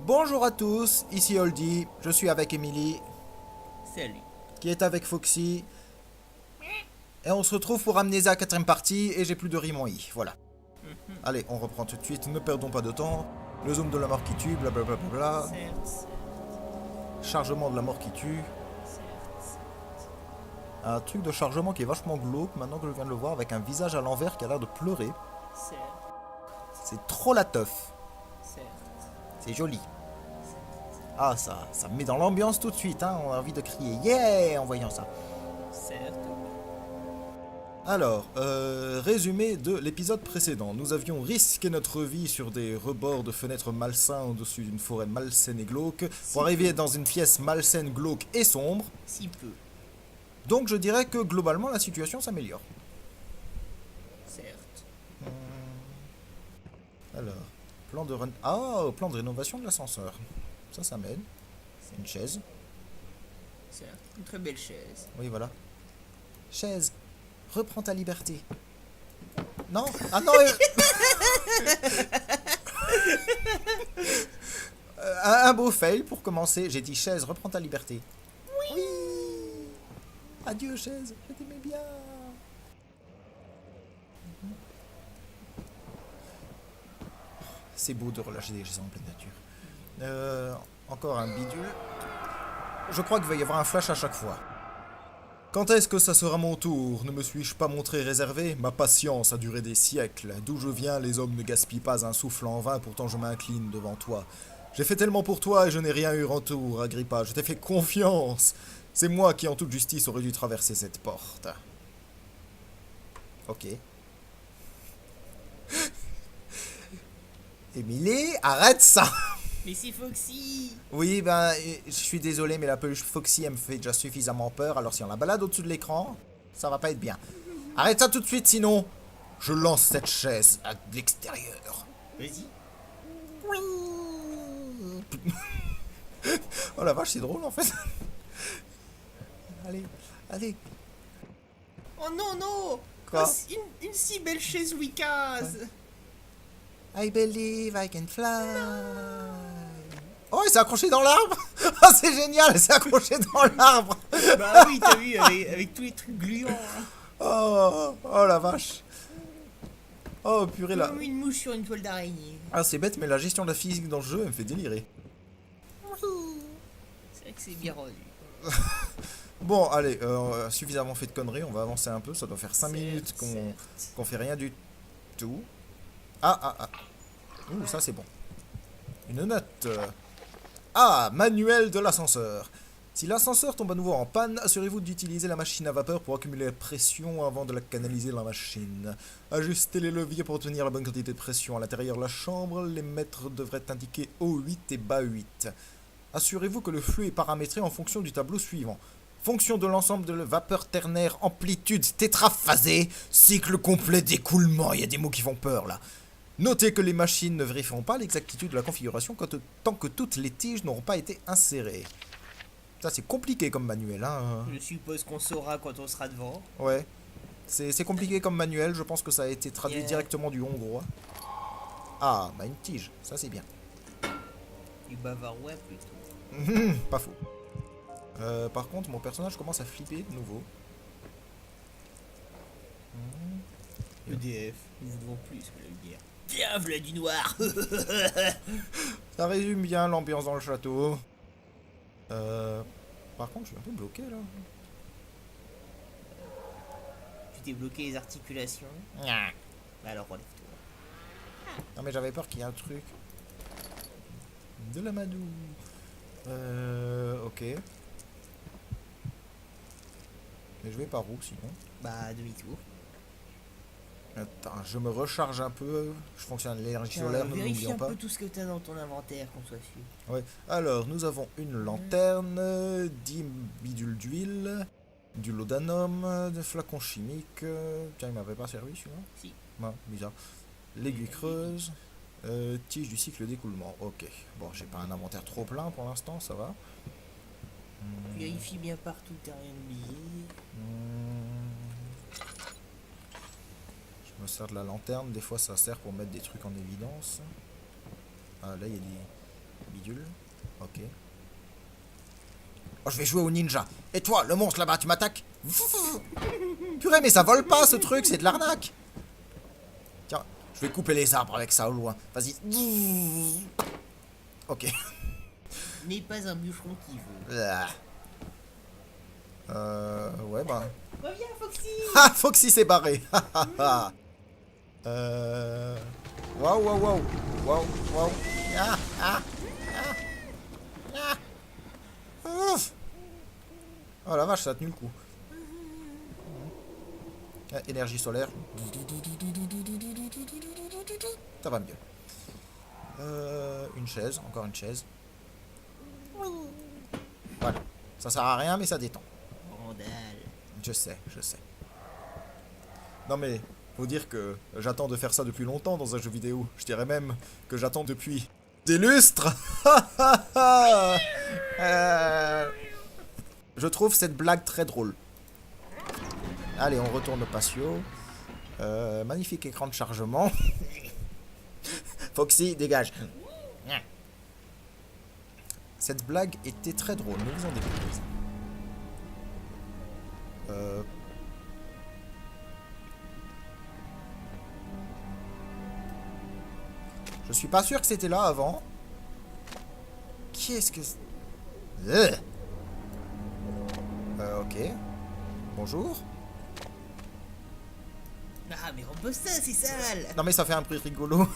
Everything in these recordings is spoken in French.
Bonjour à tous, ici Holdy, je suis avec Emily, Salut. qui est avec Foxy, et on se retrouve pour Amnésia 4ème partie, et j'ai plus de rime en i, voilà. Allez, on reprend tout de suite, ne perdons pas de temps. Le zoom de la mort qui tue, blablabla, Certes, chargement de la mort qui tue. certes. Un truc de chargement qui est vachement glauque, maintenant que je viens de le voir, avec un visage à l'envers qui a l'air de pleurer. Certes, C'est trop la teuf, certes. c'est joli. Ah, ça me met dans l'ambiance tout de suite, hein, on a envie de crier « Yeah !» en voyant ça. Certes. Alors, résumé de l'épisode précédent. Nous avions risqué notre vie sur des rebords de fenêtres malsains au-dessus d'une forêt malsaine et glauque, pour arriver dans une pièce malsaine, glauque et sombre. Si peu. Donc je dirais que globalement la situation s'améliore. Certes. Alors, plan de plan de rénovation de l'ascenseur. Ça m'aide. C'est une chaise. Certes. Une très belle chaise. Oui, voilà. Chaise, reprends ta liberté. Non. Ah non. Un beau fail pour commencer. J'ai dit chaise, reprends ta liberté. Oui. Adieu chaise, je t'aimais bien. C'est beau de relâcher des chaises en pleine nature. Encore un bidule. Je crois qu'il va y avoir un flash à chaque fois. Quand est-ce que ça sera mon tour? Ne me suis-je pas montré réservé? Ma patience a duré des siècles. D'où je viens, les hommes ne gaspillent pas un souffle en vain, pourtant je m'incline devant toi. J'ai fait tellement pour toi et je n'ai rien eu en retour, Agrippa. Je t'ai fait confiance. C'est moi qui, en toute justice, aurais dû traverser cette porte. Ok. Émilie, arrête ça! Mais c'est Foxy. Oui, ben, je suis désolé, mais la peluche Foxy, elle me fait déjà suffisamment peur, alors si on la balade au-dessus de l'écran, ça va pas être bien. Arrête ça tout de suite, sinon, je lance cette chaise à l'extérieur. Vas-y. Oh la vache, c'est drôle en fait. Allez, allez. Oh non, non. Quoi? Oh, c'est une si belle chaise Wicase. I believe I can fly. Oh, elle s'est accrochée dans l'arbre. Oh, c'est génial, elle s'est accrochée dans l'arbre. Bah oui, t'as vu, avec tous les trucs gluants. Hein. Oh la vache. Oh purée là. Comme une mouche sur une toile d'araignée. Ah, c'est bête, mais la gestion de la physique dans le jeu, elle me fait délirer. C'est vrai que c'est bien rendu. Bon, allez, suffisamment fait de conneries, on va avancer un peu. Ça doit faire 5 Certes, minutes certes. qu'on fait rien du tout. Ah. Ouh, ça c'est bon. Une note. Ah, manuel de l'ascenseur. Si l'ascenseur tombe à nouveau en panne, assurez-vous d'utiliser la machine à vapeur pour accumuler la pression avant de la canaliser dans la machine. Ajustez les leviers pour obtenir la bonne quantité de pression. À l'intérieur de la chambre, les mètres devraient indiquer haut 8 et bas 8. Assurez-vous que le flux est paramétré en fonction du tableau suivant. Fonction de l'ensemble de la vapeur ternaire, amplitude tétraphasée, cycle complet d'écoulement. Il y a des mots qui font peur là. Notez que les machines ne vérifieront pas l'exactitude de la configuration tant que toutes les tiges n'auront pas été insérées. Ça c'est compliqué comme manuel, hein. Je suppose qu'on saura quand on sera devant. Ouais. C'est compliqué comme manuel, je pense que ça a été traduit Yeah. directement du hongrois. Ah, bah une tige, ça c'est bien. Du bavarois plutôt. Pas faux. Par contre, mon personnage commence à flipper de nouveau. EDF, nous voudrons plus que la lumière. Tiens, voilà du noir. Ça résume bien l'ambiance dans le château. Par contre, je suis un peu bloqué là. Tu t'es bloqué les articulations. Ah. Bah alors relève-toi. Non mais j'avais peur qu'il y ait un truc. De la madou. Ok. Mais je vais par où sinon? Bah demi-tour. Attends, je me recharge un peu. Je fonctionne à l'énergie Tiens, solaire, ne vérifie l'oublions un pas. peu tout ce que t'as dans ton inventaire, qu'on soit sûr. Ouais. Alors, nous avons une lanterne, 10 bidules d'huile, du laudanum, des flacons chimiques. Tiens, il m'avait pas servi celui-là? Si. Ouais, bizarre. L'aiguille creuse, tige du cycle d'écoulement. Ok. Bon, j'ai pas un inventaire trop plein pour l'instant, ça va. Vérifie bien partout, t'as rien oublié. Je me sers de la lanterne, des fois ça sert pour mettre des trucs en évidence. Ah là il y a Bidule. Ok. Oh, je vais jouer au ninja. Et toi, le monstre là-bas, tu m'attaques? Purée, mais ça vole pas ce truc, c'est de l'arnaque. Tiens, je vais couper les arbres avec ça au loin. Vas-y. Ok. N'est pas un bûcheron qui veut. Ouais, bah. Reviens, Foxy. Ah, Foxy s'est barré. Waouh, waouh, waouh. Waouh, waouh. Ah, ah, ah, ah. Ouf. Oh la vache, ça a tenu le coup. Ah, énergie solaire. Ça va mieux. Une chaise, encore une chaise. Voilà. Ça sert à rien, mais ça détend. Randall. Je sais, je sais. Non mais, faut dire que j'attends de faire ça depuis longtemps dans un jeu vidéo. Je dirais même que j'attends depuis des lustres. Je trouve cette blague très drôle. Allez, on retourne au patio. Magnifique écran de chargement. Foxy, dégage. Cette blague était très drôle, ne vous en déplaise. Je suis pas sûr que c'était là avant. Qu'est-ce que... Ok. Bonjour. Ah, mais repose ça, c'est sale. Non mais ça fait un bruit rigolo.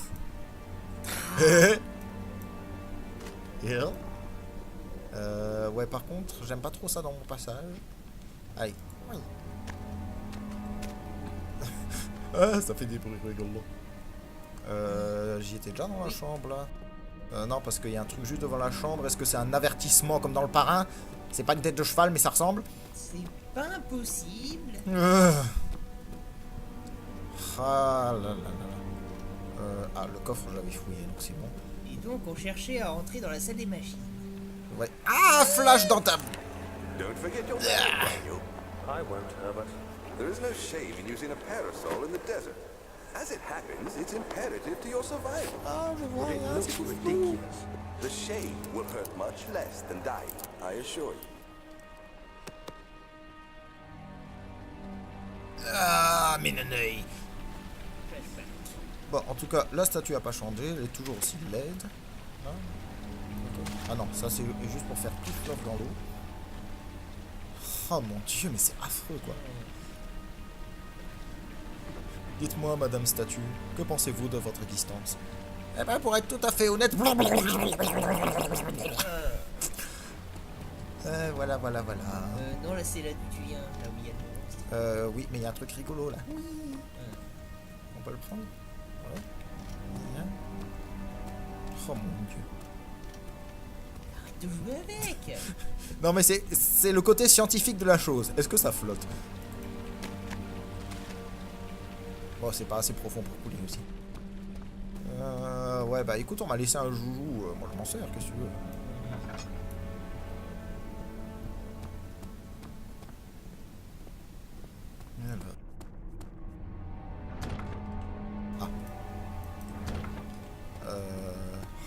Ouais, par contre, j'aime pas trop ça dans mon passage. Allez. Ah, ça fait des bruits rigolos. J'y étais déjà dans la chambre là. Non, parce qu'il y a un truc juste devant la chambre. Est-ce que c'est un avertissement comme dans le parrain? C'est pas une tête de cheval, mais ça ressemble. C'est pas impossible. Ah là là là là. Le coffre, j'avais fouillé, donc c'est bon. Et donc, on cherchait à rentrer dans la salle des machines. Ouais. Ah, flash dans ta... Don't forget your Daniel. I won't, Herbert. There is no shame in using a parasol in the desert. As it happens, it's imperative to your survival. Ah, je vois But it rien, looks c'est tout. ridiculous. The shade will hurt much less than dying, I assure you. Ah, mais neneuil. Bon, en tout cas, la statue a pas changé, elle est toujours aussi laide. Hein? Ok. Ah non, ça c'est juste pour faire tout fleuve dans l'eau. Oh mon dieu, mais c'est affreux quoi. Dites-moi, madame statue, que pensez-vous de votre existence? Eh ben, pour être tout à fait honnête... Voilà, voilà, voilà. Non, là, c'est là d'où tu viens, là où il y a le monstre. Oui, mais il y a un truc rigolo là. On peut le prendre? Ouais. Bien. Oh mon dieu. Arrête de jouer avec. Non mais c'est le côté scientifique de la chose. Est-ce que ça flotte? Bon, c'est pas assez profond pour couler aussi. Ouais, bah écoute, on m'a laissé un joujou. Moi je m'en sers, qu'est-ce que tu veux?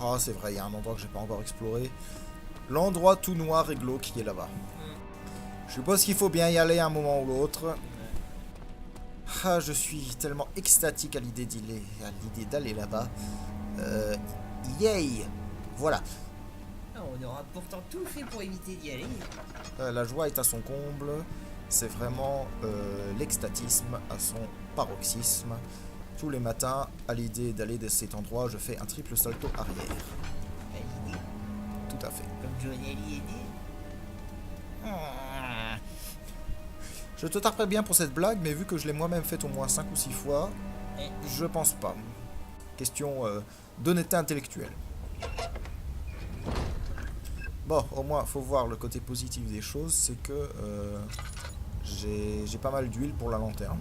Ah, c'est vrai, il y a un endroit que j'ai pas encore exploré. L'endroit tout noir et glauque qui est là-bas. Je suppose qu'il faut bien y aller un moment ou l'autre. Ah, je suis tellement extatique à l'idée d'aller là-bas. Yay! Voilà. Ah, on aura pourtant tout fait pour éviter d'y aller. La joie est à son comble. C'est vraiment l'extatisme à son paroxysme. Tous les matins, à l'idée d'aller de cet endroit, je fais un triple salto arrière. À l'idée, Tout à fait. comme Johnny Hallyday. Je te taperais bien pour cette blague, mais vu que je l'ai moi-même faite au moins 5 ou 6 fois, je pense pas. Question d'honnêteté intellectuelle. Bon, au moins, faut voir le côté positif des choses, c'est que j'ai pas mal d'huile pour la lanterne.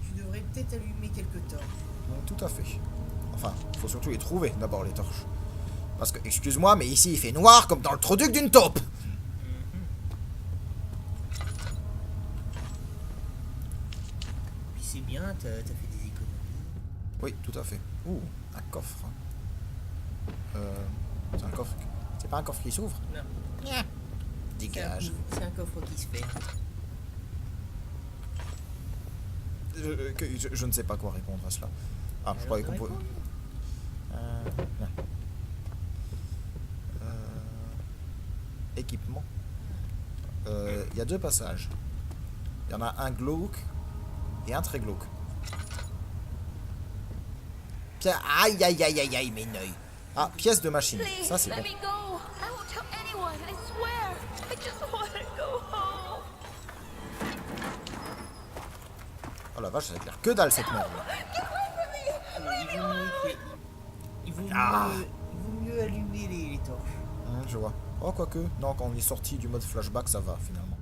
Tu devrais peut-être allumer quelques torches. Tout à fait. Enfin, faut surtout les trouver d'abord, les torches. Parce que, excuse-moi, mais ici il fait noir comme dans le trou-duc d'une taupe. c'est bien, t'as fait des économies. Oui, tout à fait. Ouh, un coffre. C'est un coffre. C'est pas un coffre qui s'ouvre? Non. Yeah. Dégage. C'est un coffre qui se fait. Je ne sais pas quoi répondre à cela. Ah, je croyais qu'on pouvait... non. Équipement. Il y a 2 passages. Il y en a un glauque et un très glauque. Aïe, aïe, aïe, aïe, aïe, mes neuils. Ah, pièce de machine. Ça, c'est bon. Oh la vache, ça a l'air que dalle cette merde. Il vaut Ah. mieux allumer les torches. Je vois. Oh, quoique. Non, quand on est sorti du mode flashback, ça va finalement.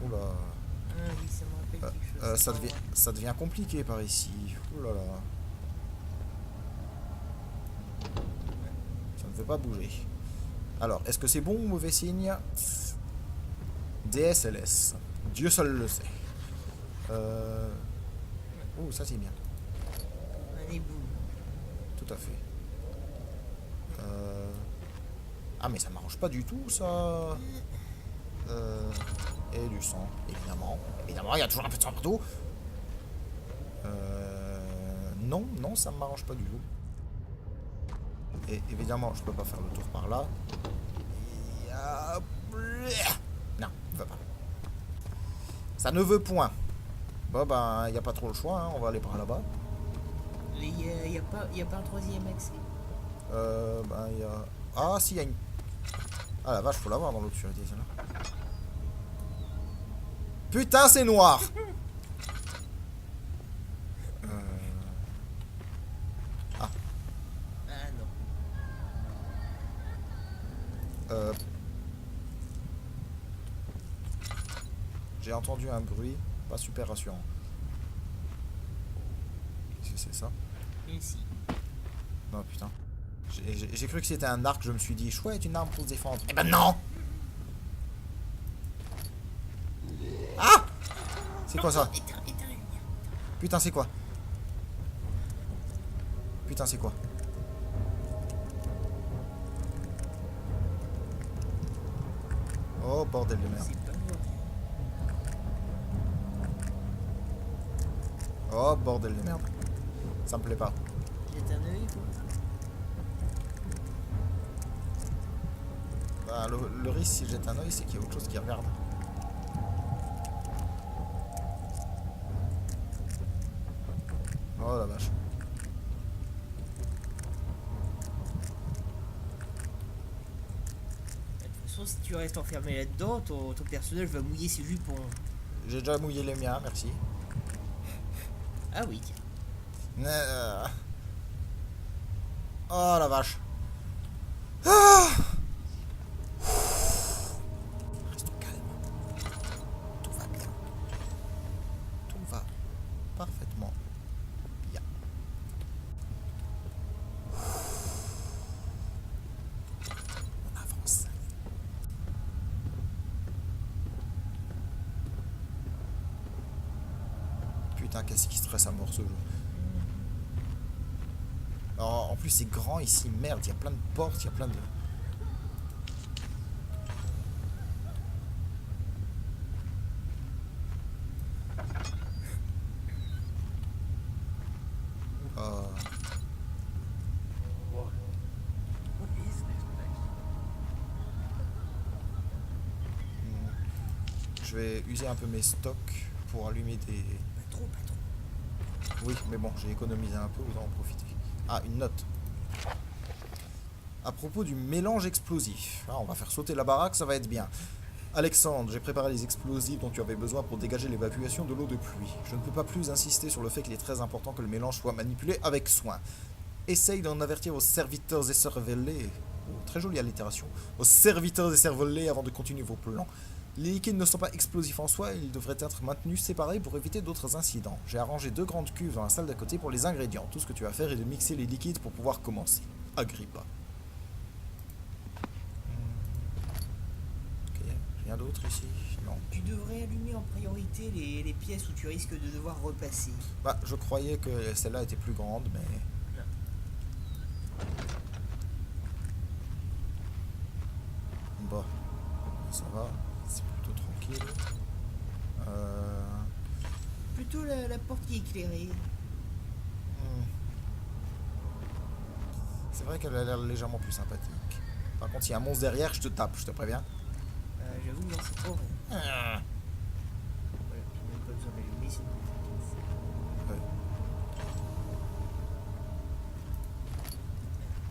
Oula. Ah oui, ça me rappelle quelque chose. Ça devient compliqué par ici. Ouh là là. Ça ne veut pas bouger. Alors, est-ce que c'est bon ou mauvais signe? DSLS. Dieu seul le sait. Oh, ça c'est bien. Un éboule. Tout à fait. Ah, mais ça m'arrange pas du tout, ça. Et du sang, évidemment. Évidemment, il y a toujours un peu de sang partout. Non, non, ça m'arrange pas du tout. Et évidemment, je peux pas faire le tour par là. Non, il va pas. Ça ne veut point. Bon, ben, il n'y a pas trop le choix, hein. On va aller par là-bas. Il y a pas un troisième accès. Ben, il y a... Ah, si, il y a une... Ah, la vache, faut l'avoir dans l'obscurité, celle-là. Putain, c'est noir. Ah. Ah non. J'ai entendu un bruit pas super rassurant. Qu'est-ce que c'est ça? Ici. Non, putain. J'ai cru que c'était un arc, je me suis dit, chouette, une arme pour se défendre. Eh ben non. Ah. C'est quoi ça? Éteins la lumière. Putain, c'est quoi? Putain, c'est quoi? Oh, bordel de merde. C'est pas moi. Oh, bordel de merde. Ça me plaît pas. Jette un œil, quoi. Bah, le risque, si je jette un oeil, c'est qu'il y a autre chose qui regarde. Oh la vache. De toute façon, si tu restes enfermé là-dedans, ton personnage va mouiller ses jupons. J'ai déjà mouillé les miens, merci. Ah oui, tiens. Oh la vache. Ah. Reste calme. Tout va bien. Tout va parfaitement bien. On avance. Putain, qu'est-ce qui stresse à mort ce jeu. Alors, en plus c'est grand ici, merde, il y a plein de portes, il y a plein de... Je vais user un peu mes stocks pour allumer des... Pas trop, pas trop. Oui, mais bon, j'ai économisé un peu, autant en profiter. Ah, une note. À propos du mélange explosif. Ah, on va faire sauter la baraque, ça va être bien. Alexandre, j'ai préparé les explosifs dont tu avais besoin pour dégager l'évacuation de l'eau de pluie. Je ne peux pas plus insister sur le fait qu'il est très important que le mélange soit manipulé avec soin. Essaye d'en avertir aux serviteurs et cervelés. Oh, très jolie allitération. Aux serviteurs et cervelés avant de continuer vos plans. Les liquides ne sont pas explosifs en soi, ils devraient être maintenus séparés pour éviter d'autres incidents. J'ai arrangé 2 grandes cuves dans la salle d'à côté pour les ingrédients. Tout ce que tu as à faire est de mixer les liquides pour pouvoir commencer. Agrippa. Ok. Rien d'autre ici? Non. Tu devrais allumer en priorité les pièces où tu risques de devoir repasser. Bah, je croyais que celle-là était plus grande, mais... Bon, ça va, c'est plutôt tranquille. Plutôt la porte qui est éclairée. C'est vrai qu'elle a l'air légèrement plus sympathique. Par contre, s'il y a un monstre derrière, je te tape, je te préviens. J'avoue, non, c'est trop vrai. Ah. Voilà, j'ai même pas besoin d'allumer, c'est bon. Ouais.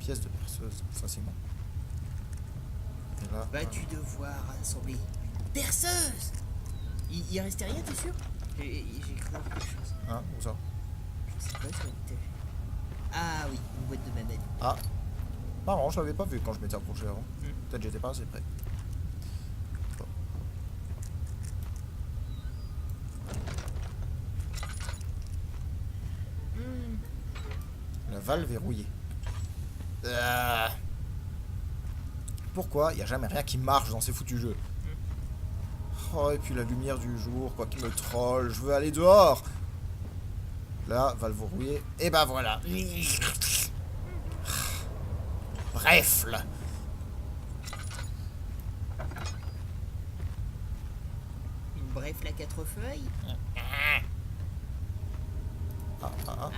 Pièce de perceuse, ça c'est bon. Et là, Vas-tu devoir assembler une perceuse? Il restait rien, t'es sûr? J'ai cru voir quelque chose. hein, où ça? Je sais pas si on t'a vu. Ah oui, une boîte de manette. Ah, marrant, je l'avais pas vu quand je m'étais approché avant. Mm. Peut-être j'étais pas assez près. Bon. La valve est rouillée. Ah. Pourquoi il n'y a jamais rien qui marche dans ces foutus jeux? Oh, et puis la lumière du jour, quoi, qui me troll. Je veux aller dehors. Là, valve rouillée. Et ben voilà. Bref, là. Une bref la 4 feuilles. Ah. Ah.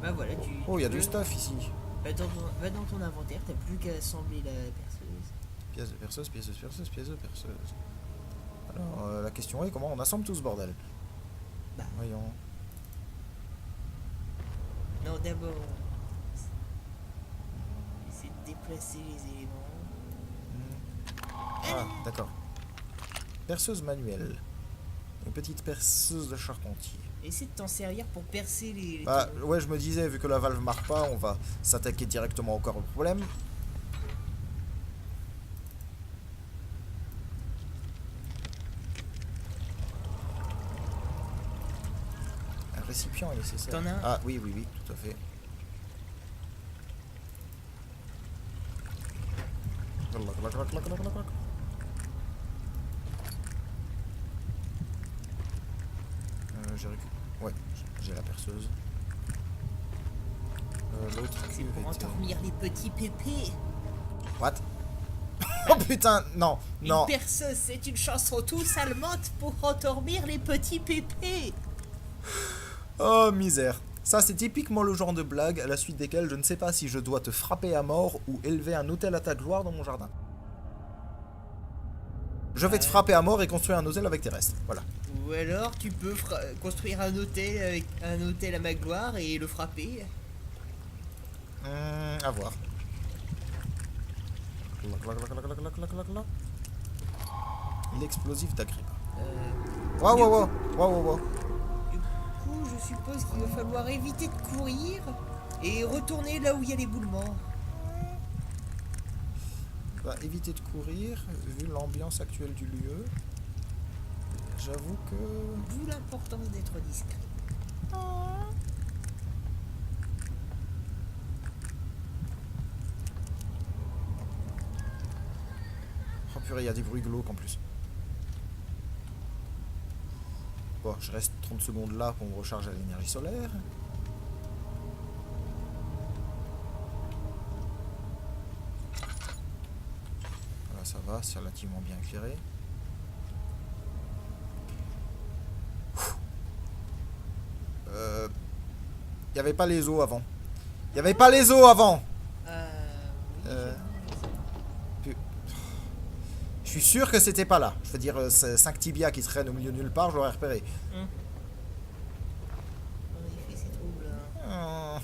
Bah voilà, tu. Oh, il y a tu du peux- stuff ici. Va dans ton inventaire, t'as plus qu'à assembler la perceuse. Pièce de perceuse, pièce de perceuse, pièce de perceuse. Alors, la question est comment on assemble tout ce bordel? Bah. Voyons. Non, d'abord. Essayer de déplacer les éléments. Ah, d'accord. Perceuse manuelle. Une petite perceuse de charpentier. Essaie de t'en servir pour percer les Bah, tonneaux. ouais, je me disais, vu que la valve marche pas, on va s'attaquer directement au corps au problème. Un récipient est nécessaire. T'en as un? Ah, oui, tout à fait. J'ai récupéré. Ouais, j'ai la perceuse. L'autre C'est cuve pour était... endormir les petits pépés. What? Oh putain, non, non. Une perceuse, c'est une chanson tous allemande pour endormir les petits pépés. Oh misère. Ça c'est typiquement le genre de blague à la suite desquelles je ne sais pas si je dois te frapper à mort ou élever un hôtel à ta gloire dans mon jardin. Je vais te frapper à mort et construire un hôtel avec tes restes. Voilà. Ou alors tu peux construire un hôtel avec un hôtel à ma gloire et le frapper. À voir. L'explosif d'Agrippa. Waouh. Du coup, je suppose qu'il va falloir éviter de courir et retourner là où il y a l'éboulement. Bah, éviter de courir, vu l'ambiance actuelle du lieu. J'avoue que... D'où l'importance d'être discret. Oh purée, il y a des bruits glauques en plus. Bon, je reste 30 secondes là pour me recharger à l'énergie solaire. Voilà, ça va, c'est relativement bien éclairé. Il n'y avait pas les os avant. Il n'y avait pas les os avant. Oui, Euh. Je suis sûr que c'était pas là. Je veux dire, 5 tibias qui traînent au milieu de nulle part, je l'aurais repéré. En effet, c'est troublant.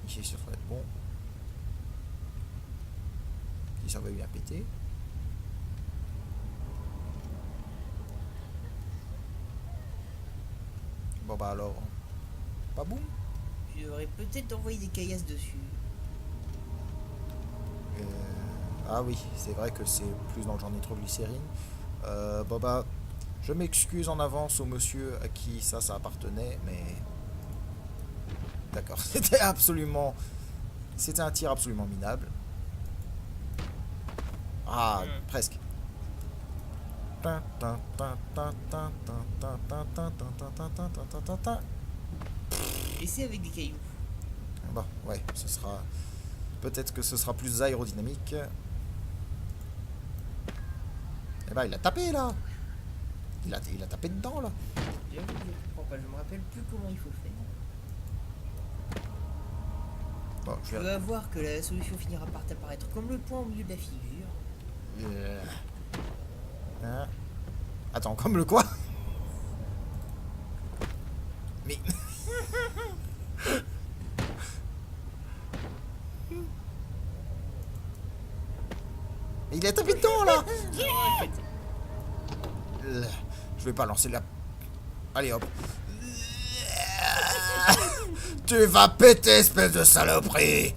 Ici, ça devrait être bon. Si ça va bien péter. Bon bah alors. Pas bon. Tu devrais peut-être envoyer des caillasses dessus. Ah oui, c'est vrai que c'est plus dans le genre nitroglycérine. Bon bah, Je m'excuse en avance au monsieur à qui ça appartenait, mais... D'accord, c'était absolument... C'était un tir absolument minable. Ah, presque. Et c'est avec des cailloux. Bon, ouais, ce sera... Peut-être que ce sera plus aérodynamique. Eh ben, il a tapé, là. Il a tapé dedans, là. J'avoue que je comprends pas, je me rappelle plus comment il faut faire. Bon, Tu vas voir que la solution finira par t'apparaître comme le point au milieu de la figure. Hein? Attends, comme le quoi? Mais... Il a tapé dedans, là. Je vais pas lancer la... Allez, hop. Tu vas péter, espèce de saloperie.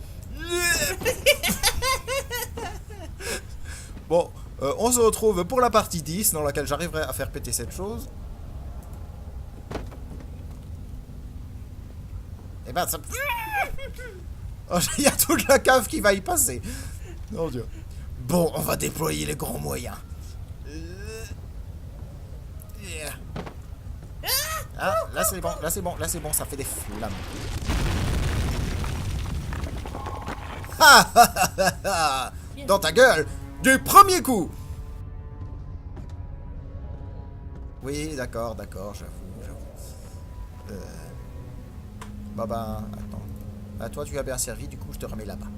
Bon, on se retrouve pour la partie 10, dans laquelle j'arriverai à faire péter cette chose. Et ben, ça... Oh, il y a toute la cave qui va y passer. Oh Dieu. Bon, on va déployer les grands moyens. Ah, là c'est bon, là c'est bon, là c'est bon, ça fait des flammes. Dans ta gueule, du premier coup. Oui, d'accord, j'avoue. Bah attends. Bah toi tu as bien servi, du coup je te remets là-bas.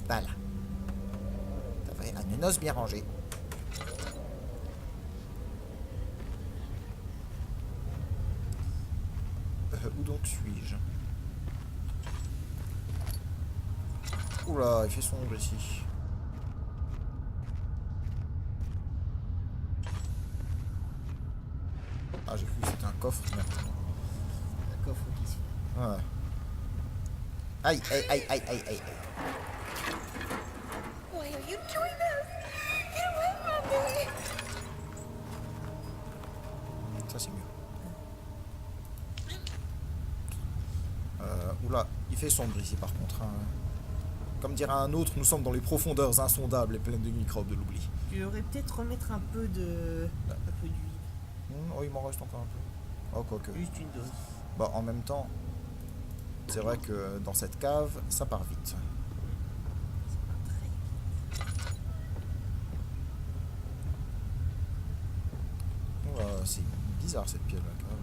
Voilà. Ça fait une noce bien rangée. Où donc suis-je? Oula, il fait sombre ici. Ah, j'ai cru que c'était un coffre. Merde. Un coffre qui se fait. Ouais. Aïe. Why are you doing this? Get away from me! Ça c'est mieux. Oula, il fait sombre ici par contre. Hein. Comme dirait un autre, nous sommes dans les profondeurs insondables et pleines de microbes de l'oubli. Tu devrais peut-être remettre un peu de... un peu d'huile. Oh, il m'en reste encore un peu. Oh, quoique. Juste une dose. Bah, en même temps, c'est vrai que dans cette cave, ça part vite. Oh, c'est bizarre cette pièce là, quand même.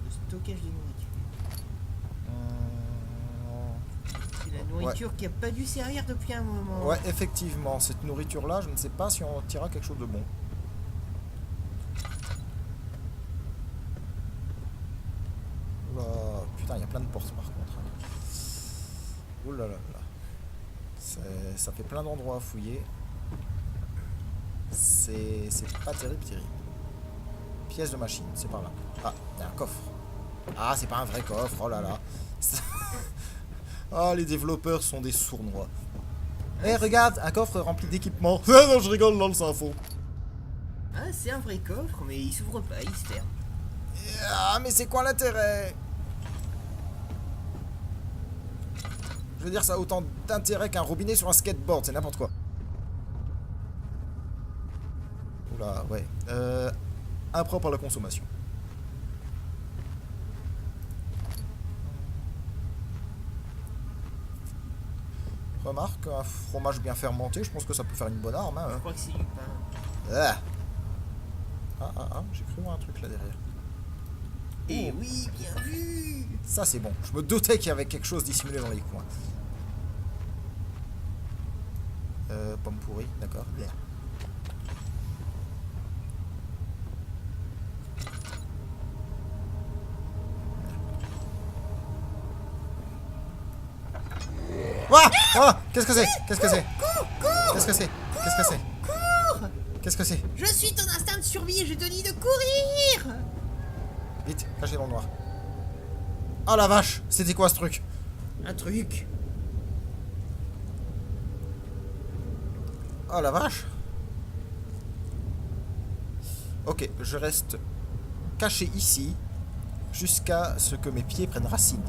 Le stockage de nourriture. C'est la nourriture qui a pas dû servir depuis un moment. Ouais, effectivement, cette nourriture là, je ne sais pas si on tirera quelque chose de bon. Oula, putain, il y a plein de portes par contre. Oula là là. Ça fait plein d'endroits à fouiller. C'est pas terrible. Pièce de machine, c'est par là. Ah, il y a un coffre. Ah, c'est pas un vrai coffre, oh là là. Ah, les développeurs sont des sournois. Eh, regarde, un coffre rempli d'équipements. Ah non, je rigole, dans le faux. Ah, c'est un vrai coffre, mais il s'ouvre pas, il se ferme. Ah, mais c'est quoi l'intérêt? Je veux dire, ça a autant d'intérêt qu'un robinet sur un skateboard, c'est n'importe quoi. Oula, ouais. Impropre à la consommation. Remarque, un fromage bien fermenté, je pense que ça peut faire une bonne arme. Hein. Je crois que c'est du pain. J'ai cru voir un truc là derrière. Et oui, bien vu. Ça c'est bon, je me doutais qu'il y avait quelque chose dissimulé dans les coins. Pomme pourrie, d'accord. Bien. Qu'est-ce que c'est? Qu'est-ce que c'est? Qu'est-ce que c'est? Qu'est-ce que c'est? Cours! Qu'est-ce que c'est? Je suis ton instinct de survie et je te dis de courir! Vite, cachez dans le noir. Oh la vache, c'était quoi ce truc? Un truc. Oh la vache. Ok, je reste caché ici jusqu'à ce que mes pieds prennent racine.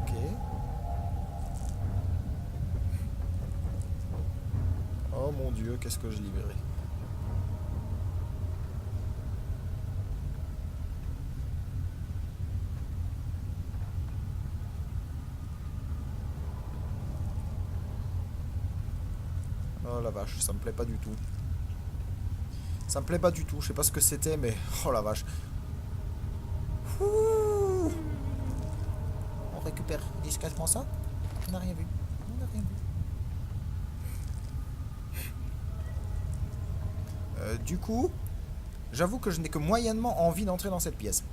Ok. Oh mon Dieu, qu'est-ce que je libéré. Oh la vache, ça me plaît pas du tout. Ça me plaît pas du tout, je sais pas ce que c'était, mais... Oh la vache. Ouh. On récupère discrètement ça. On n'a rien vu. On n'a rien vu. Du coup, j'avoue que je n'ai que moyennement envie d'entrer dans cette pièce.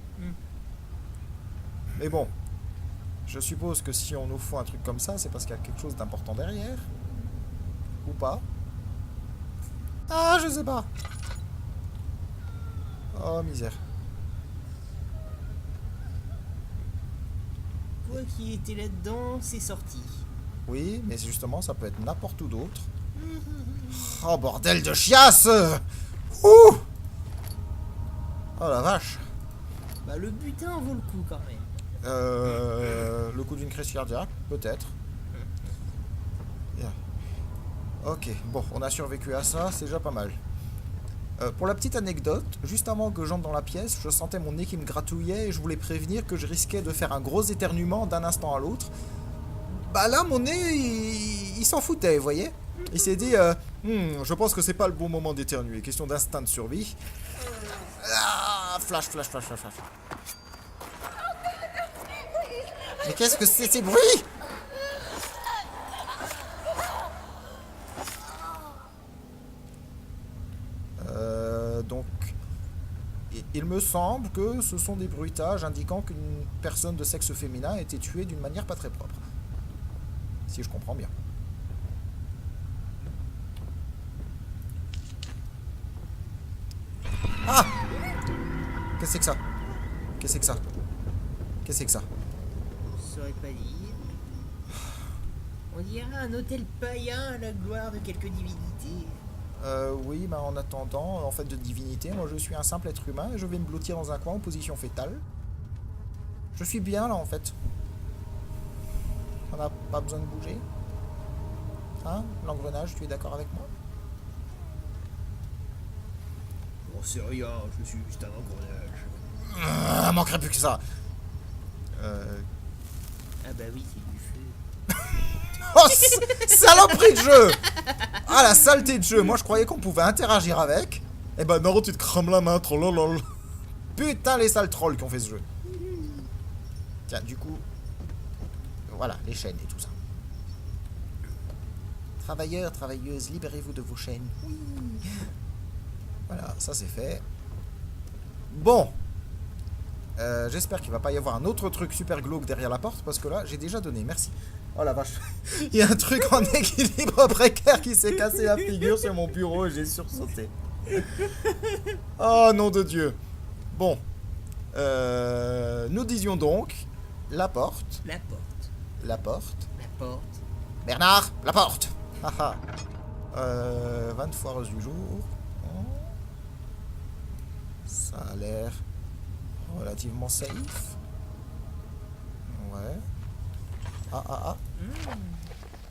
Mais bon, je suppose que si on nous fout un truc comme ça, c'est parce qu'il y a quelque chose d'important derrière. Ou pas. Ah, je sais pas. Oh, misère. Quoi qui était là-dedans, c'est sorti. Oui, mais justement, ça peut être n'importe où d'autre. Oh, bordel de chiasse. Ouh. Oh la vache. Bah le butin vaut le coup quand même. Le coup d'une crise cardiaque, peut-être. Yeah. Ok, bon, on a survécu à ça, c'est déjà pas mal. Pour la petite anecdote, juste avant que j'entre dans la pièce, je sentais mon nez qui me gratouillait et je voulais prévenir que je risquais de faire un gros éternuement d'un instant à l'autre. Bah là, mon nez, il s'en foutait, vous voyez. Il s'est dit, je pense que c'est pas le bon moment d'éternuer, question d'instinct de survie. Ah, flash, flash, flash, flash, flash. Mais qu'est-ce que c'est ces bruits? Donc, il me semble que ce sont des bruitages indiquant qu'une personne de sexe féminin a été tuée d'une manière pas très propre. Si je comprends bien. Ah! Qu'est-ce que c'est que ça? Qu'est-ce que c'est que ça? Qu'est-ce que c'est que ça? Je saurais pas dire. On dirait un hôtel païen à la gloire de quelques divinités. Oui, bah en attendant, en fait de divinité, moi je suis un simple être humain et je vais me blottir dans un coin en position fétale. Je suis bien là en fait. On n'a pas besoin de bouger. Hein? L'engrenage, tu es d'accord avec moi? J'en sais rien, je suis juste un engrenage. Manquerait plus que ça. Ah bah oui, c'est du feu. Oh, saloperie de jeu! Ah, la saleté de jeu! Moi, je croyais qu'on pouvait interagir avec. Eh ben non, tu te crames la main, trollolol. Putain, les sales trolls qui ont fait ce jeu. Tiens, du coup... Voilà, les chaînes et tout ça. Travailleurs, travailleuses, libérez-vous de vos chaînes. Oui. Voilà, ça c'est fait. Bon. J'espère qu'il va pas y avoir un autre truc super glauque derrière la porte, parce que là, j'ai déjà donné. Merci. Oh la vache. Il y a un truc en équilibre précaire qui s'est cassé la figure sur mon bureau et j'ai sursauté. Oh nom de Dieu. Bon. Nous disions donc la porte. La porte. La porte. La porte. Bernard, la porte. Haha. 20 foireuses du jour. Ça a l'air relativement safe. Ouais. Ah.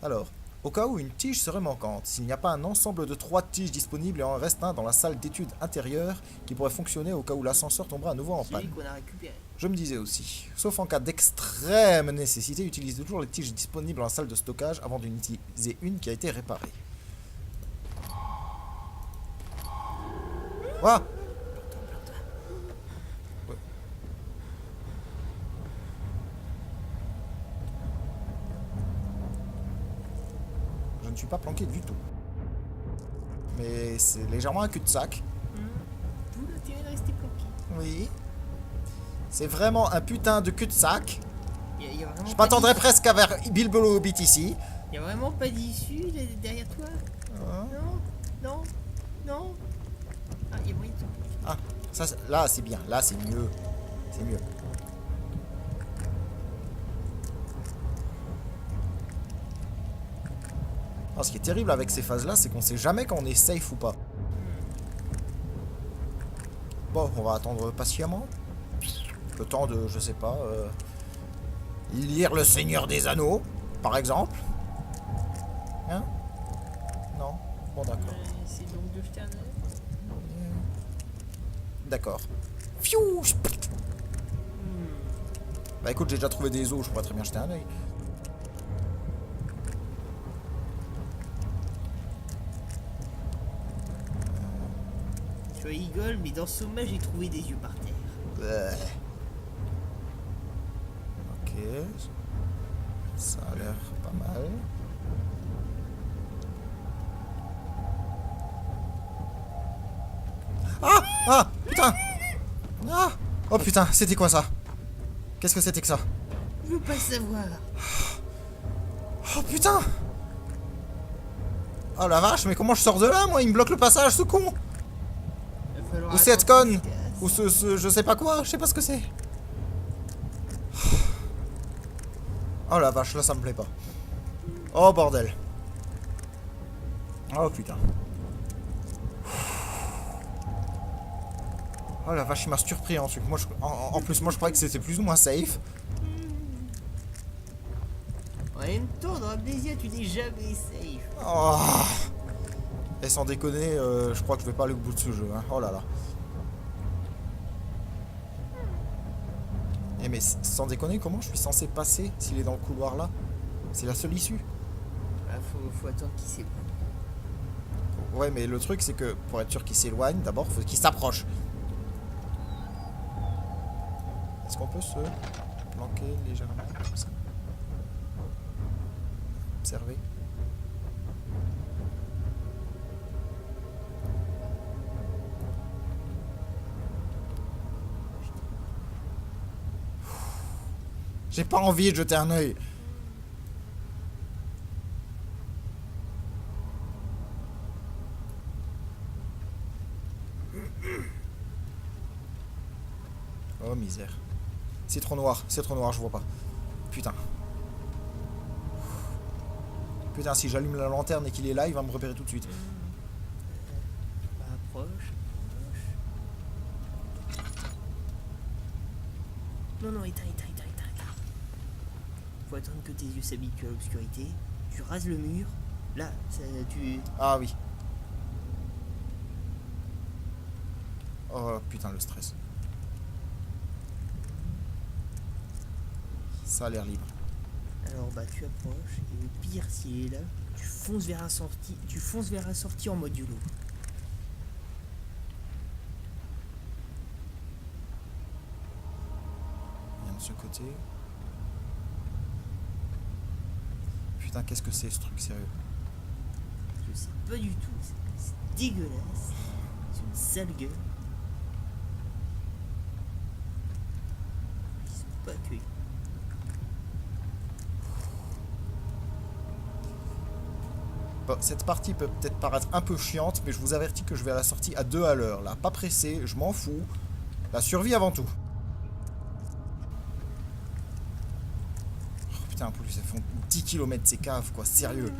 Alors, au cas où une tige serait manquante, s'il n'y a pas un ensemble de 3 tiges disponibles et en reste un dans la salle d'études intérieure qui pourrait fonctionner au cas où l'ascenseur tombera à nouveau en Celui panne. qu'on a récupéré. Je me disais aussi, sauf en cas d'extrême nécessité, utilisez toujours les tiges disponibles en salle de stockage avant d'en utiliser une qui a été réparée. Quoi? Je ne suis pas planqué du tout. Mais c'est légèrement un cul-de-sac. Tout l'intérêt de rester planqué. Oui. C'est vraiment un putain de cul-de-sac. Y a vraiment Je pas m'attendrais d'issue. presque à vers Bilbo le Hobbit ici. Y a vraiment pas d'issue derrière toi? Hein? Non. Ah, y a moyen de... Ah, Ça, là, c'est bien. Là, c'est mieux. C'est mieux. Alors, ce qui est terrible avec ces phases-là, c'est qu'on sait jamais quand on est safe ou pas. Bon, on va attendre patiemment. Le temps de, je sais pas, lire Le Seigneur des Anneaux, par exemple. Hein? Non? Bon, d'accord. C'est donc de jeter un œil. D'accord. Fiou! Bah écoute, j'ai déjà trouvé des os, je pourrais très bien jeter un œil. Tu rigoles, mais dans Soma, j'ai trouvé des yeux par terre. Ok. Ça a l'air pas mal. Ah! Ah! Putain! Ah! Oh putain, c'était quoi ça? Qu'est-ce que c'était que ça? Je veux pas savoir. Oh putain! Oh la vache, mais comment je sors de là, moi? Il me bloque le passage, ce con! Va falloir Ou cette attendre conne! qu'il se casse. Ou ce je sais pas quoi, je sais pas ce que c'est. Oh la vache, là ça me plaît pas. Oh bordel. Oh putain. Oh la vache, il m'a surpris en truc. Moi, en plus, moi je croyais que c'était plus ou moins safe. En même temps, dans Amnesia, tu n'es jamais safe. Oh. Et sans déconner, je crois que je vais pas aller au bout de ce jeu. Hein. Oh là là. Eh mais sans déconner, comment je suis censé passer s'il est dans le couloir là? C'est la seule issue. Ah, faut attendre qu'il s'éloigne. Ouais, mais le truc c'est que pour être sûr qu'il s'éloigne, d'abord faut qu'il s'approche. Est-ce qu'on peut se planquer légèrement comme ça? Observer. J'ai pas envie de jeter un œil. Oh misère. C'est trop noir, je vois pas. Putain. Putain, si j'allume la lanterne et qu'il est là, il va me repérer tout de suite. Bah, approche. Non, non, éteins. Faut attendre que tes yeux s'habituent à l'obscurité. Tu rases le mur. Là, ça, tu... Ah oui. Oh putain, le stress. Ça a l'air libre. Alors bah tu approches et le pire s'il est là, tu fonces vers la sortie en mode YOLO. Viens de ce côté. Putain, qu'est-ce que c'est ce truc sérieux? Je sais pas du tout, c'est dégueulasse. C'est une sale gueule. Ils sont pas accueillis. Bon, cette partie peut peut-être paraître un peu chiante, mais je vous avertis que je vais à la sortie à 2 à l'heure. Là, pas pressé, je m'en fous. La survie avant tout. Oh, putain, en plus, ça font 10 km ces caves, quoi. Sérieux.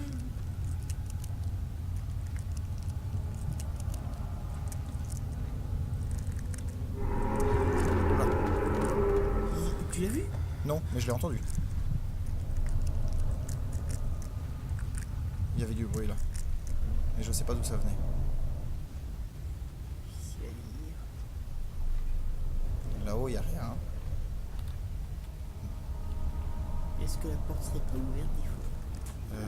Oula. Tu l'as vu? Non, mais je l'ai entendu. Il y avait du bruit là. Mais je sais pas d'où ça venait. Ici à lire. Là-haut, il n'y a rien. Hein. Est-ce que la porte serait pas ouverte des fois?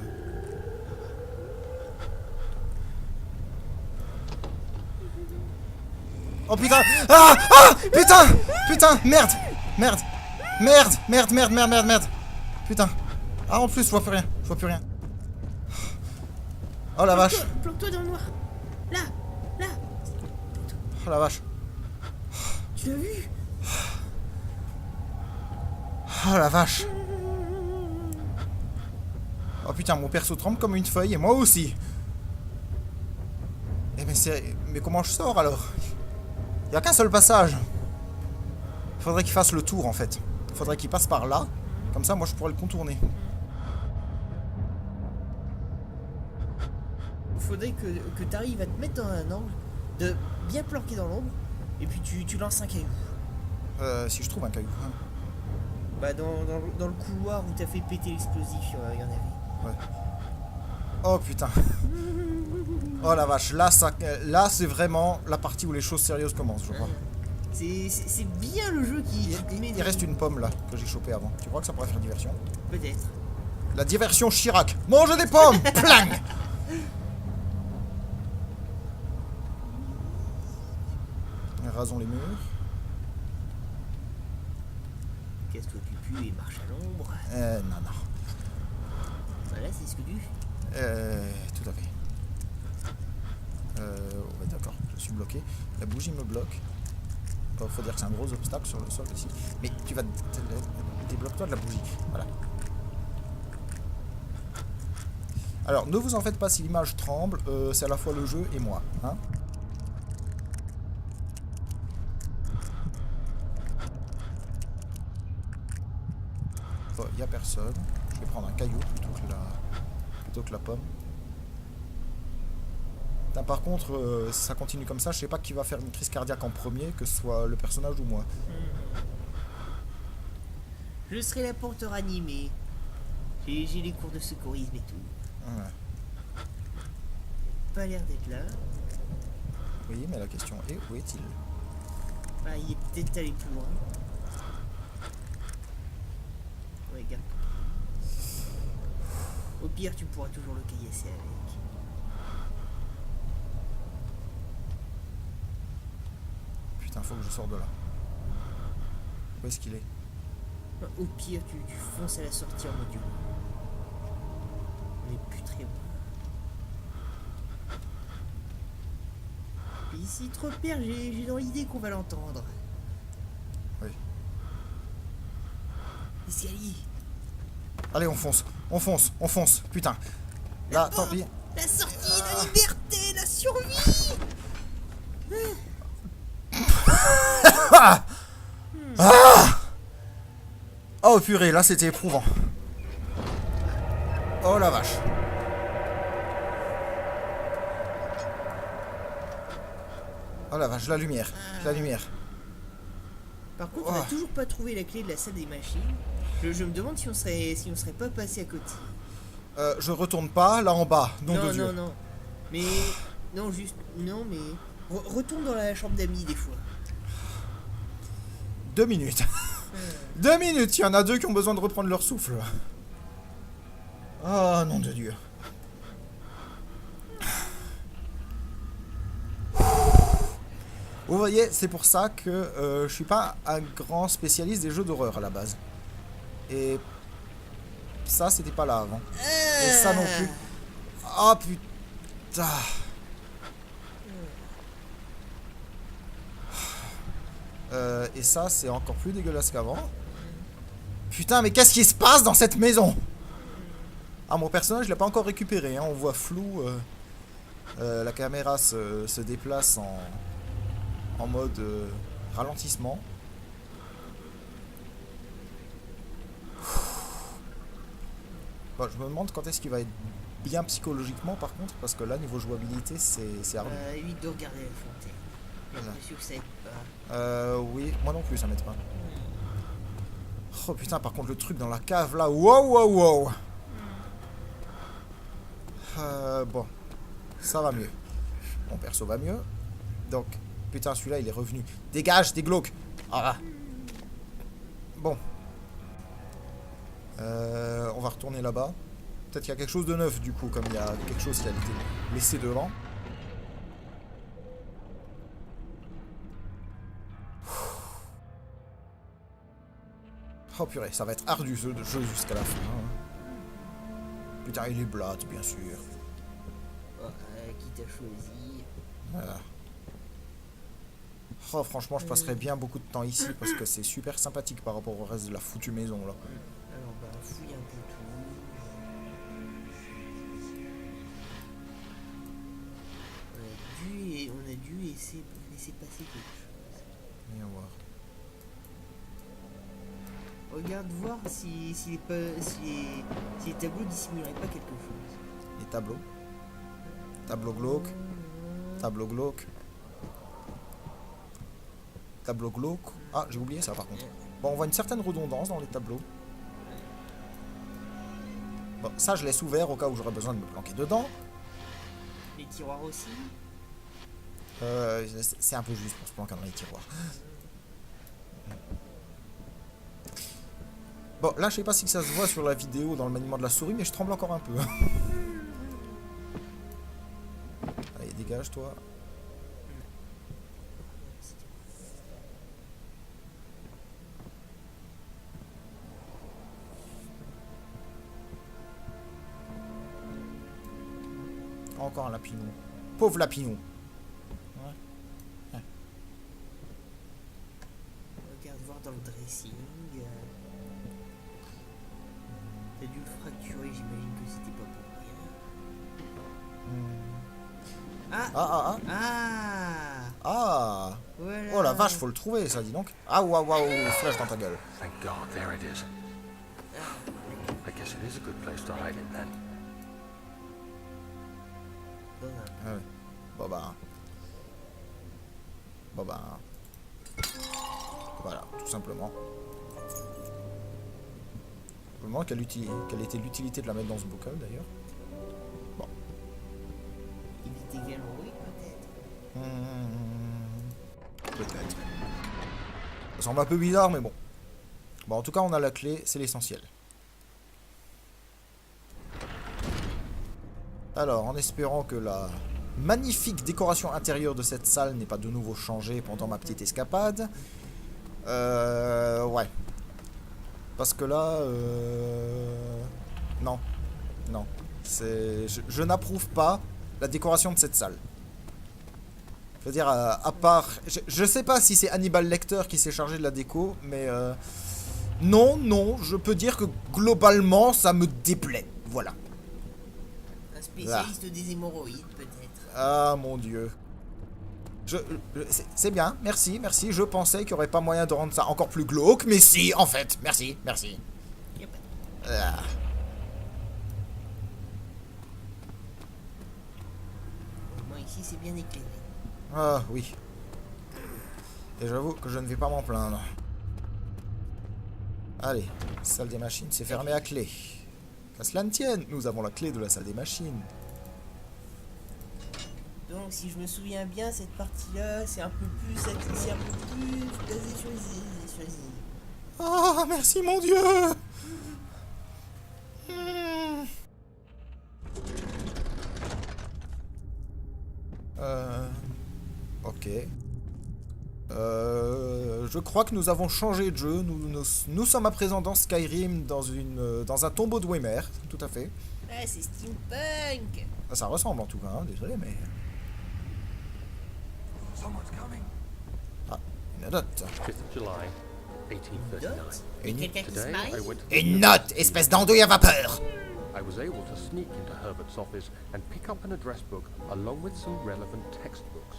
Oh putain! Ah! Ah! Putain! Putain! Merde! Merde! Merde! Merde! Merde! Merde! Merde! Merde! Putain! Ah, en plus, je vois plus rien. Je vois plus rien. Oh la vache! Planque-toi dans le noir. Là. Oh la vache! Tu l'as vu? Oh la vache! Oh putain, mon perso tremble comme une feuille et moi aussi! Eh mais c'est... Mais comment je sors alors? Il n'y a qu'un seul passage. Faudrait qu'il fasse le tour en fait. Faudrait qu'il passe par là. Comme ça, moi je pourrais le contourner. Faudrait que tu arrives à te mettre dans un angle, de bien planquer dans l'ombre, et puis tu lances un caillou. Si je trouve un caillou. Hein. Bah dans le couloir où t'as fait péter l'explosif, il y en avait. Ouais. Oh putain. Oh la vache, là c'est vraiment la partie où les choses sérieuses commencent, je crois. C'est bien le jeu qui te met Il reste une pomme là, que j'ai chopée avant. Tu crois que ça pourrait faire diversion? Peut-être. La diversion Chirac. Mange des pommes. Plang. Rasons les murs. Casse-toi du cul et marche à l'ombre. Non. Voilà, c'est ce que tu... Tout à fait. Ouais, d'accord, je suis bloqué. La bougie me bloque. Faut dire que c'est un gros obstacle sur le sol ici. Mais tu vas... Débloque-toi de la bougie. Voilà. Alors, ne vous en faites pas si l'image tremble. C'est à la fois le jeu et moi. Hein. Il n'y a personne. Je vais prendre un caillou plutôt que la pomme. Putain, par contre, si ça continue comme ça, je sais pas qui va faire une crise cardiaque en premier, que ce soit le personnage ou moi. Je serai là pour te ranimer. J'ai les cours de secourisme et tout. Ouais. Pas l'air d'être là. Oui, mais la question est, où est-il? Ah, il est peut-être allé plus loin. Regarde. Au pire, tu pourras toujours le caillasser avec. Putain, faut que je sorte de là. Où est-ce qu'il est? Au pire, tu fonces à la sortie en mode. On est plus très loin. Puis s'il te repère, j'ai dans l'idée qu'on va l'entendre. Oui. Escalier. Allez, on fonce. Putain. Là, tant pis. La sortie, la liberté, la survie. Oh purée, là c'était éprouvant. Oh la vache. Oh la vache, la lumière. Par contre, on n'a toujours pas trouvé la clé de la salle des machines. Je me demande si on serait pas passé à côté. Je retourne pas, là en bas. Non. Mais... Non, mais... Retourne dans la chambre d'amis, des fois. 2 minutes. 2 minutes, il y en a 2 qui ont besoin de reprendre leur souffle. Oh, nom de Dieu. Vous voyez, c'est pour ça que je suis pas un grand spécialiste des jeux d'horreur à la base. Et ça, c'était pas là avant. Et ça non plus. Oh putain. Et ça, c'est encore plus dégueulasse qu'avant. Putain, mais qu'est-ce qui se passe dans cette maison? Ah, mon personnage, je l'ai pas encore récupéré. Hein. On voit flou. La caméra se déplace en mode ralentissement. Bon, je me demande quand est-ce qu'il va être bien psychologiquement par contre, parce que là, niveau jouabilité, c'est ardu. Évite de regarder la fontaine. Voilà. Je suis sûr que ça aide pas. Oui, moi non plus, ça m'aide pas. Oh putain, par contre, le truc dans la cave là, wow. Bon, ça va mieux. Mon perso va mieux. Donc, putain, celui-là, il est revenu. Dégage, des glauques. Ah. Bon. On va retourner là-bas. Peut-être qu'il y a quelque chose de neuf, du coup, comme il y a quelque chose qui a été laissé devant. Oh purée, ça va être ardu ce jeu jusqu'à la fin. Hein. Putain, il est blade, bien sûr. Qui t'a choisi? Voilà. Oh, franchement, je passerais bien beaucoup de temps ici parce que c'est super sympathique par rapport au reste de la foutue maison là. Alors, on fouille un peu tout. On a dû laisser passer quelque chose. Voyons voir. Regarde voir si les tableaux dissimuleraient pas quelque chose. Les tableaux. Tableau glauque. Tableau glauque. Tableau glauque. Ah, j'ai oublié ça par contre. Bon, on voit une certaine redondance dans les tableaux. Bon, ça je laisse ouvert au cas où j'aurais besoin de me planquer dedans. Les tiroirs aussi. C'est un peu juste pour se planquer dans les tiroirs. Bon, là je sais pas si ça se voit sur la vidéo dans le maniement de la souris, mais je tremble encore un peu. Allez, dégage toi. Encore un lapinou. Pauvre lapinou. Ouais. Regarde voir dans le dressing. T'as dû le fracturer, j'imagine que c'était pas pour rien. Ah. Ah. Voilà. Oh la vache, faut le trouver ça, dis donc. Ah waouh waouh, flash dans ta gueule. Thank God, there it is. I guess it is a good place to hide it then. Ah ouais. Bon bah. Voilà, tout simplement. Simplement, quelle était l'utilité de la mettre dans ce bocal d'ailleurs. Bon. Éviter Galory, peut-être. Peut-être. Ça semble un peu bizarre, mais bon. Bon, en tout cas, on a la clé, c'est l'essentiel. Alors, en espérant que la magnifique décoration intérieure de cette salle n'ait pas de nouveau changé pendant ma petite escapade. Ouais. Parce que là, non. Je n'approuve pas la décoration de cette salle. Je veux dire, à part... Je sais pas si c'est Hannibal Lecter qui s'est chargé de la déco, mais... Non, je peux dire que globalement, ça me déplaît. Voilà. Un spécialiste des hémorroïdes, peut-être. Ah, mon Dieu. C'est bien, merci. Je pensais qu'il n'y aurait pas moyen de rendre ça encore plus glauque, mais si, en fait. Merci. Y a pas de- Ah. Au moins ici, c'est bien éclairé. Ah, oui. Et j'avoue que je ne vais pas m'en plaindre. Allez, salle des machines, c'est fermé à clé. Qu'à cela ne tienne, nous avons la clé de la salle des machines. Donc, si je me souviens bien, cette partie-là, c'est un peu plus basé sur les... Ah, merci mon Dieu. Ok. Je crois que nous avons changé de jeu. Nous sommes à présent dans Skyrim, dans un tombeau de Waymer. Tout à fait. Ah, c'est steampunk. Ah, ça ressemble en tout cas, hein, désolé, mais... Someone's coming. Ah, une note. 5th of July, 1839. Et quelqu'un qui se Today, marie? I went to Une note, espèce d'andouille à vapeur. I was able to sneak into Herbert's office and pick up an address book along with some relevant textbooks.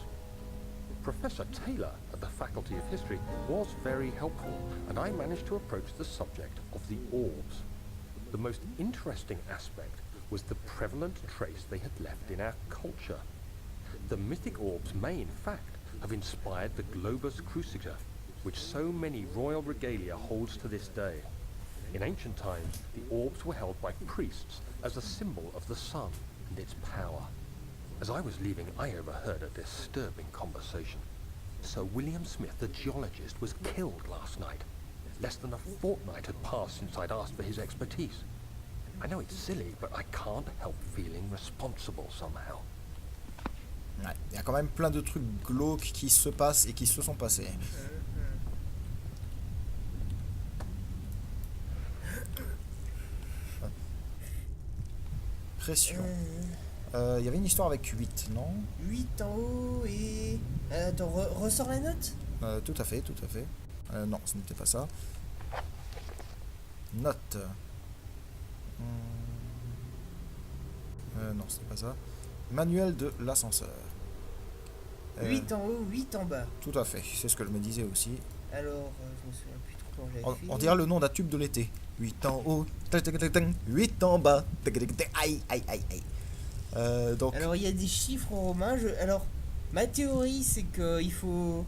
Professor Taylor at the Faculty of History was very helpful, and I managed to approach the subject of the orbs. The most interesting aspect was the prevalent trace they had left in our culture. The mythic orbs may, in fact, have inspired the globus cruciger, which so many royal regalia holds to this day. In ancient times, the orbs were held by priests as a symbol of the sun and its power. As I was leaving, I overheard a disturbing conversation. Sir William Smith, the geologist, was killed last night. Less than a fortnight had passed since I'd asked for his expertise. I know it's silly, but I can't help feeling responsible somehow. Ouais, il y a quand même plein de trucs glauques qui se passent et qui se sont passés. Pression. Il y avait une histoire avec 8, non? 8 en haut et... Attends, ressors la note? Tout à fait. Non, ce n'était pas ça. Note. Non, ce n'est pas ça. Manuel de l'ascenseur. 8 en haut, 8 en bas. Tout à fait, c'est ce que je me disais aussi. Alors, je me souviens plus trop comment j'avais fait. On dirait le nom d'un tube de l'été. 8 en haut, 8 en bas. Aïe, aïe, aïe, aïe. Donc, Alors, il y a des chiffres romains. Alors, ma théorie, c'est qu'il faut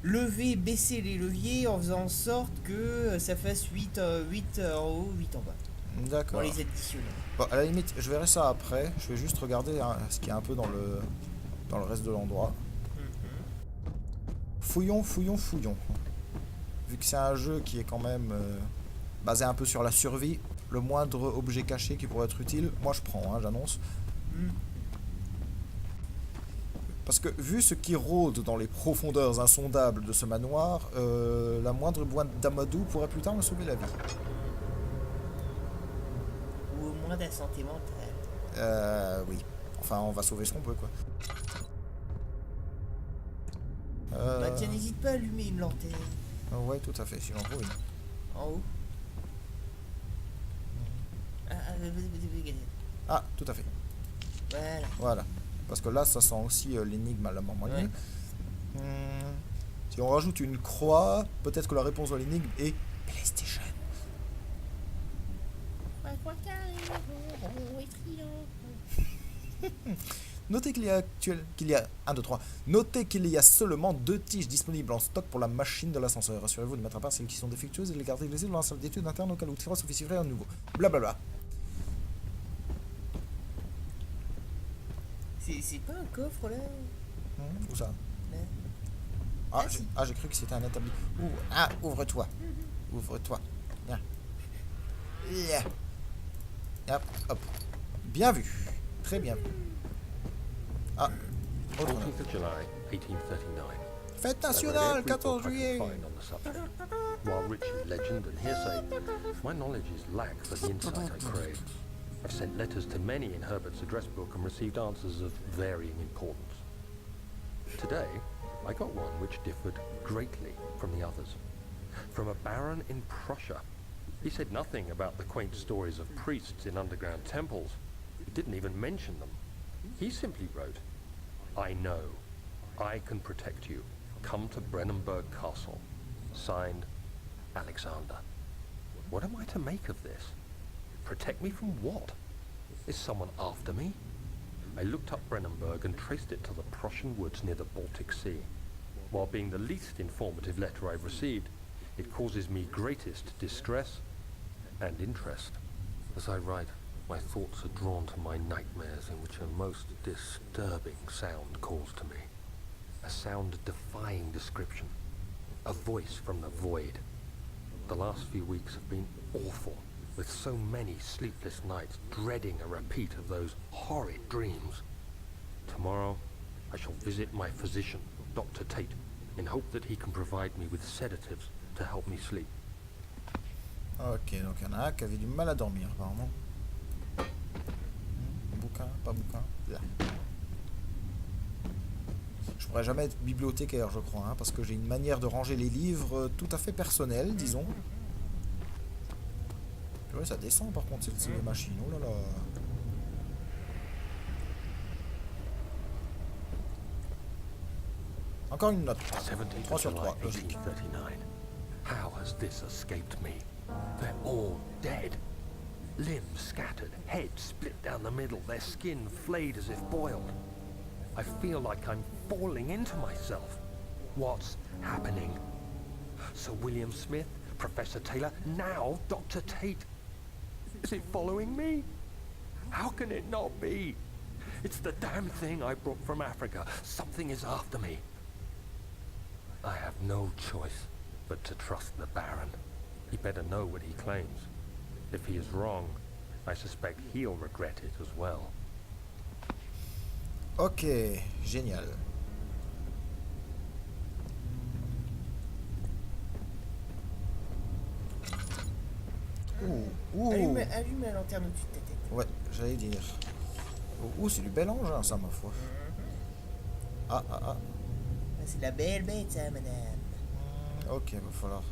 lever, baisser les leviers en faisant en sorte que ça fasse 8 en haut, 8 en bas. Pour d'accord. les additionner. Bon, à la limite, je verrai ça après. Je vais juste regarder hein, ce qu'il y a un peu dans le reste de l'endroit. Fouillons, fouillons, fouillons. Vu que c'est un jeu qui est quand même basé un peu sur la survie, le moindre objet caché qui pourrait être utile, moi je prends, hein, j'annonce. Parce que vu ce qui rôde dans les profondeurs insondables de ce manoir, la moindre boîte d'amadou pourrait plus tard me sauver la vie. Ou au moins de la santé mentale. Oui. Enfin, on va sauver ce qu'on peut, quoi. Bah tiens, n'hésite pas à allumer une lanterne. Ouais, tout à fait, si j'en trouve une. En haut. Vas-y. Ah, tout à fait. Voilà. Voilà. Parce que là, ça sent aussi l'énigme à la marmogne. Si on rajoute une croix, peut-être que la réponse à l'énigme est PlayStation. Notez qu'il y a 1, 2, 3. Notez qu'il y a seulement 2 tiges disponibles en stock pour la machine de l'ascenseur. Assurez-vous de mettre à part celles qui sont défectueuses et de les garder glacées dans la salle d'études interne au cas où il faudra suffisifierait un nouveau. Blablabla. C'est pas un coffre là? Où ça? Là. J'ai cru que c'était un établi. Ouvre-toi. Ouvre-toi. Viens. Hop, hop. Bien vu. Très bien vu. Ah. Autre note. 14th of July, 1839. Fête I read nationale, every 14 book I could juillet. find on the subject. While rich in legend and hearsay, my knowledge is lack for the insight I crave. I've sent letters to many in Herbert's address book and received answers of varying importance. Today, I got one which differed greatly from the others. From a baron in Prussia. He said nothing about the quaint stories of priests in underground temples. He didn't even mention them. He simply wrote, I know. I can protect you. Come to Brennenburg Castle. Signed, Alexander. What am I to make of this? Protect me from what? Is someone after me? I looked up Brennenburg and traced it to the Prussian woods near the Baltic Sea. While being the least informative letter I've received, it causes me greatest distress and interest. As I write, my thoughts are drawn to my nightmares in which a most disturbing sound calls to me. A sound defying description. A voice from the void. The last few weeks have been awful, with so many sleepless nights dreading a repeat of those horrid dreams. Tomorrow, I shall visit my physician, Dr. Tate, in hope that he can provide me with sedatives to help me sleep. Ok, donc il y en a un qui avait du mal à dormir, apparemment. Bouquin, pas bouquin. Là. Je pourrais jamais être bibliothécaire, je crois, hein, parce que j'ai une manière de ranger les livres tout à fait personnelle, disons. Ouais, ça descend par contre, c'est les machines. Oh là là. Encore une note. 17th 3 of sur July, 3, logique. 1839. How has this escaped me? They're all dead. Limbs scattered, heads split down the middle, their skin flayed as if boiled. I feel like I'm falling into myself. What's happening? Sir William Smith, Professor Taylor, now Dr. Tate. Is it following me? How can it not be? It's the damn thing I brought from Africa. Something is after me. I have no choice but to trust the Baron. He better know what he claims. If he is wrong, I suspect he'll regret it as well. Ok, génial. Ouh. Allume la lanterne au-dessus de ta tête. Ouais, j'allais dire. Ouh, c'est du bel engin, ça, ma foi. Ah. C'est de la belle bête, ça, madame. Ok, va falloir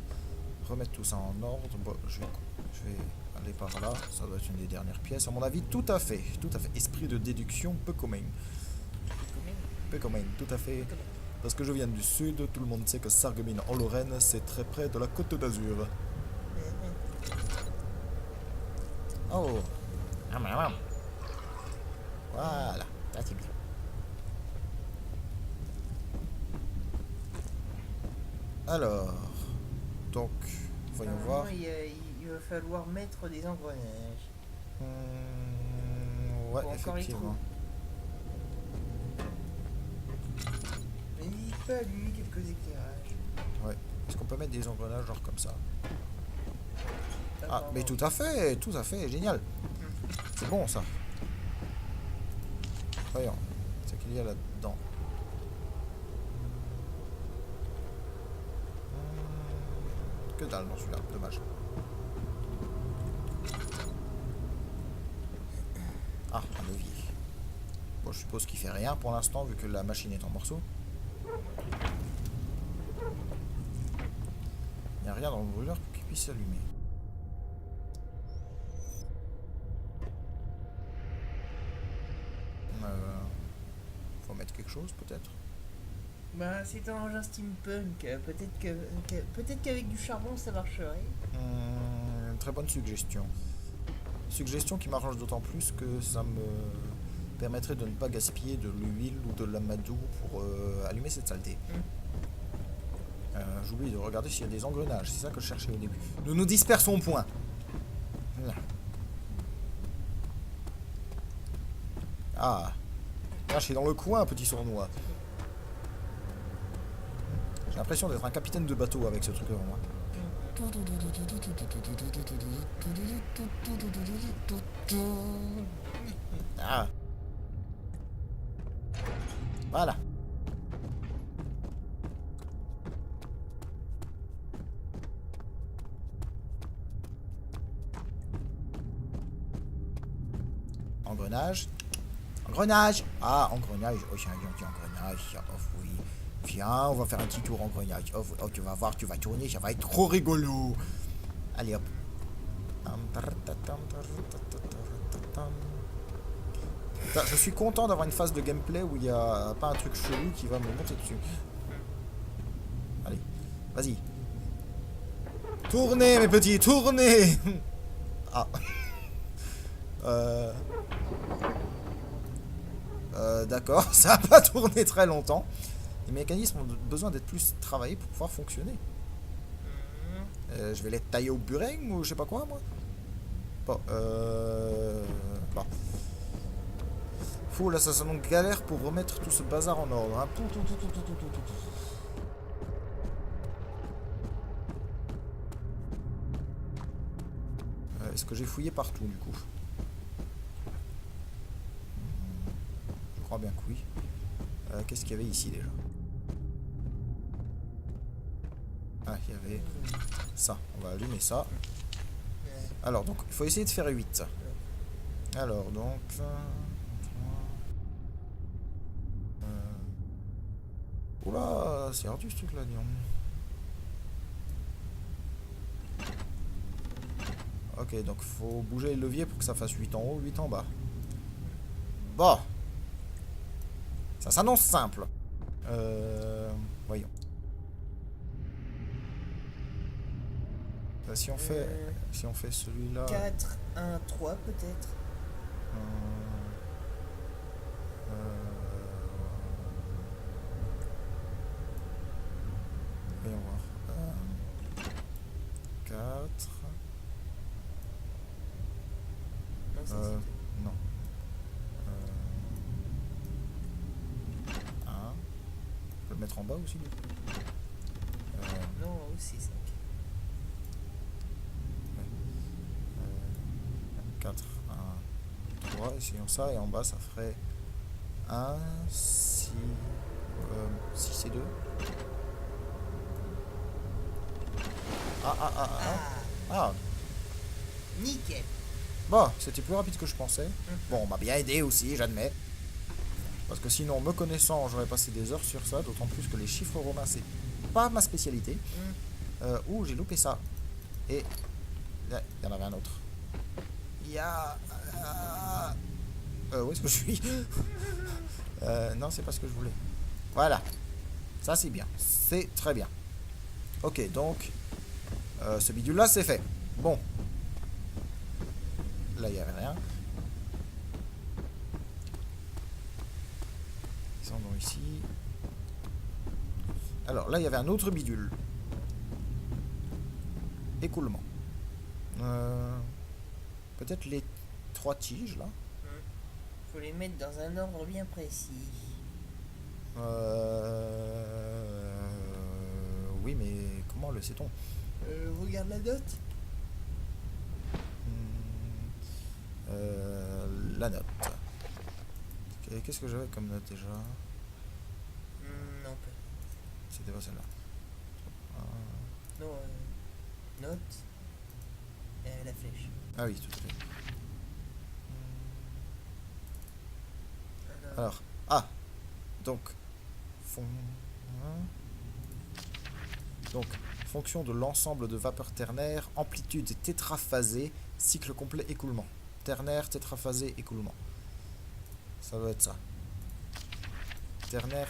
remettre tout ça en ordre. Bon, je vais aller par là. Ça doit être une des dernières pièces, à mon avis. Tout à fait. Esprit de déduction peu commun. Comment, tout à fait. Parce que je viens du sud, tout le monde sait que Sarreguemines en Lorraine, c'est très près de la Côte d'Azur. Oh. Voilà, là c'est bien. Alors, donc, voyons voir. Il va falloir mettre des engrenages. Ouais, Faut encore les effectivement. Mais il peut allumer quelques éclairages. Ouais. Est-ce qu'on peut mettre des engrenages genre comme ça? Ah, D'accord. mais tout à fait, génial. C'est bon ça. Voyons, c'est qu'il y a là-dedans. Que dalle dans celui-là, dommage. Ah, un levier. Bon, je suppose qu'il fait rien pour l'instant vu que la machine est en morceaux. Il n'y a rien dans le brûleur pour qu'il puisse s'allumer. Faut mettre quelque chose peut-être. Bah, c'est un engin steampunk. Peut-être qu'avec du charbon ça marcherait. Très bonne suggestion. Suggestion qui m'arrange d'autant plus que ça me permettrait de ne pas gaspiller de l'huile ou de l'amadou pour allumer cette saleté. J'oublie de regarder s'il y a des engrenages, c'est ça que je cherchais au début. Nous nous dispersons point. Ah, là je suis dans le coin, petit sournois. J'ai l'impression d'être un capitaine de bateau avec ce truc devant moi. Ah. Voilà. Engrenage. Engrenage. Ah, engrenage. Oh, j'ai un engrenage. Oh, oui. Viens, on va faire un petit tour engrenage. Oh, tu vas voir, tu vas tourner, ça va être trop rigolo. Allez, hop. Putain, je suis content d'avoir une phase de gameplay où il n'y a pas un truc chelou qui va me monter dessus. Allez, vas-y. Tournez, mes petits, tournez. Ah. D'accord, ça n'a pas tourné très longtemps. Les mécanismes ont besoin d'être plus travaillés pour pouvoir fonctionner. Je vais les tailler au burin ou je sais pas quoi, moi. Bon, bon. Fou, là, ça sonne galère pour remettre tout ce bazar en ordre. Hein. Est-ce que j'ai fouillé partout, du coup? Je crois bien que oui. Qu'est-ce qu'il y avait ici, déjà? Ah, il y avait ça. On va allumer ça. Alors, donc, il faut essayer de faire 8. Alors, donc... Oula, c'est ardu ce truc-là, disons. Ok, donc faut bouger le levier pour que ça fasse 8 en haut, 8 en bas. Bon. Ça s'annonce simple. Voyons. Si on fait celui-là... 4, 1, 3 peut-être. Voyons voir. 4... Non, ça, non. 1. On peut le mettre en bas aussi, du coup. non, aussi 5. 4, 1, 3, essayons ça, et en bas ça ferait 1, 6, 6 et 2. Ah. Nickel. Bon, c'était plus rapide que je pensais. Bon, on m'a bien aidé aussi, j'admets. Parce que sinon, me connaissant, j'aurais passé des heures sur ça, d'autant plus que les chiffres romains, c'est pas ma spécialité. Ouh, j'ai loupé ça. Et il y en avait un autre. Il y a... où est-ce que je suis? Non, c'est pas ce que je voulais. Voilà. Ça, c'est bien. C'est très bien. Ok, donc... ce bidule-là, c'est fait. Bon. Là, il n'y avait rien. Descendons ici. Alors, là, il y avait un autre bidule. Écoulement. Peut-être les 3 tiges, là. Faut les mettre dans un ordre bien précis. Oui, mais comment le sait-on? Regarde la note. La note. Qu'est-ce que j'avais comme note déjà? Non, pas. C'était pas celle-là. Non, note. La flèche. Ah oui, tout à fait. Alors, donc, fonction de l'ensemble de vapeur ternaire, amplitude tétraphasée, cycle complet écoulement. Ternaire, tétraphasé, écoulement. Ça doit être ça. Ternaire,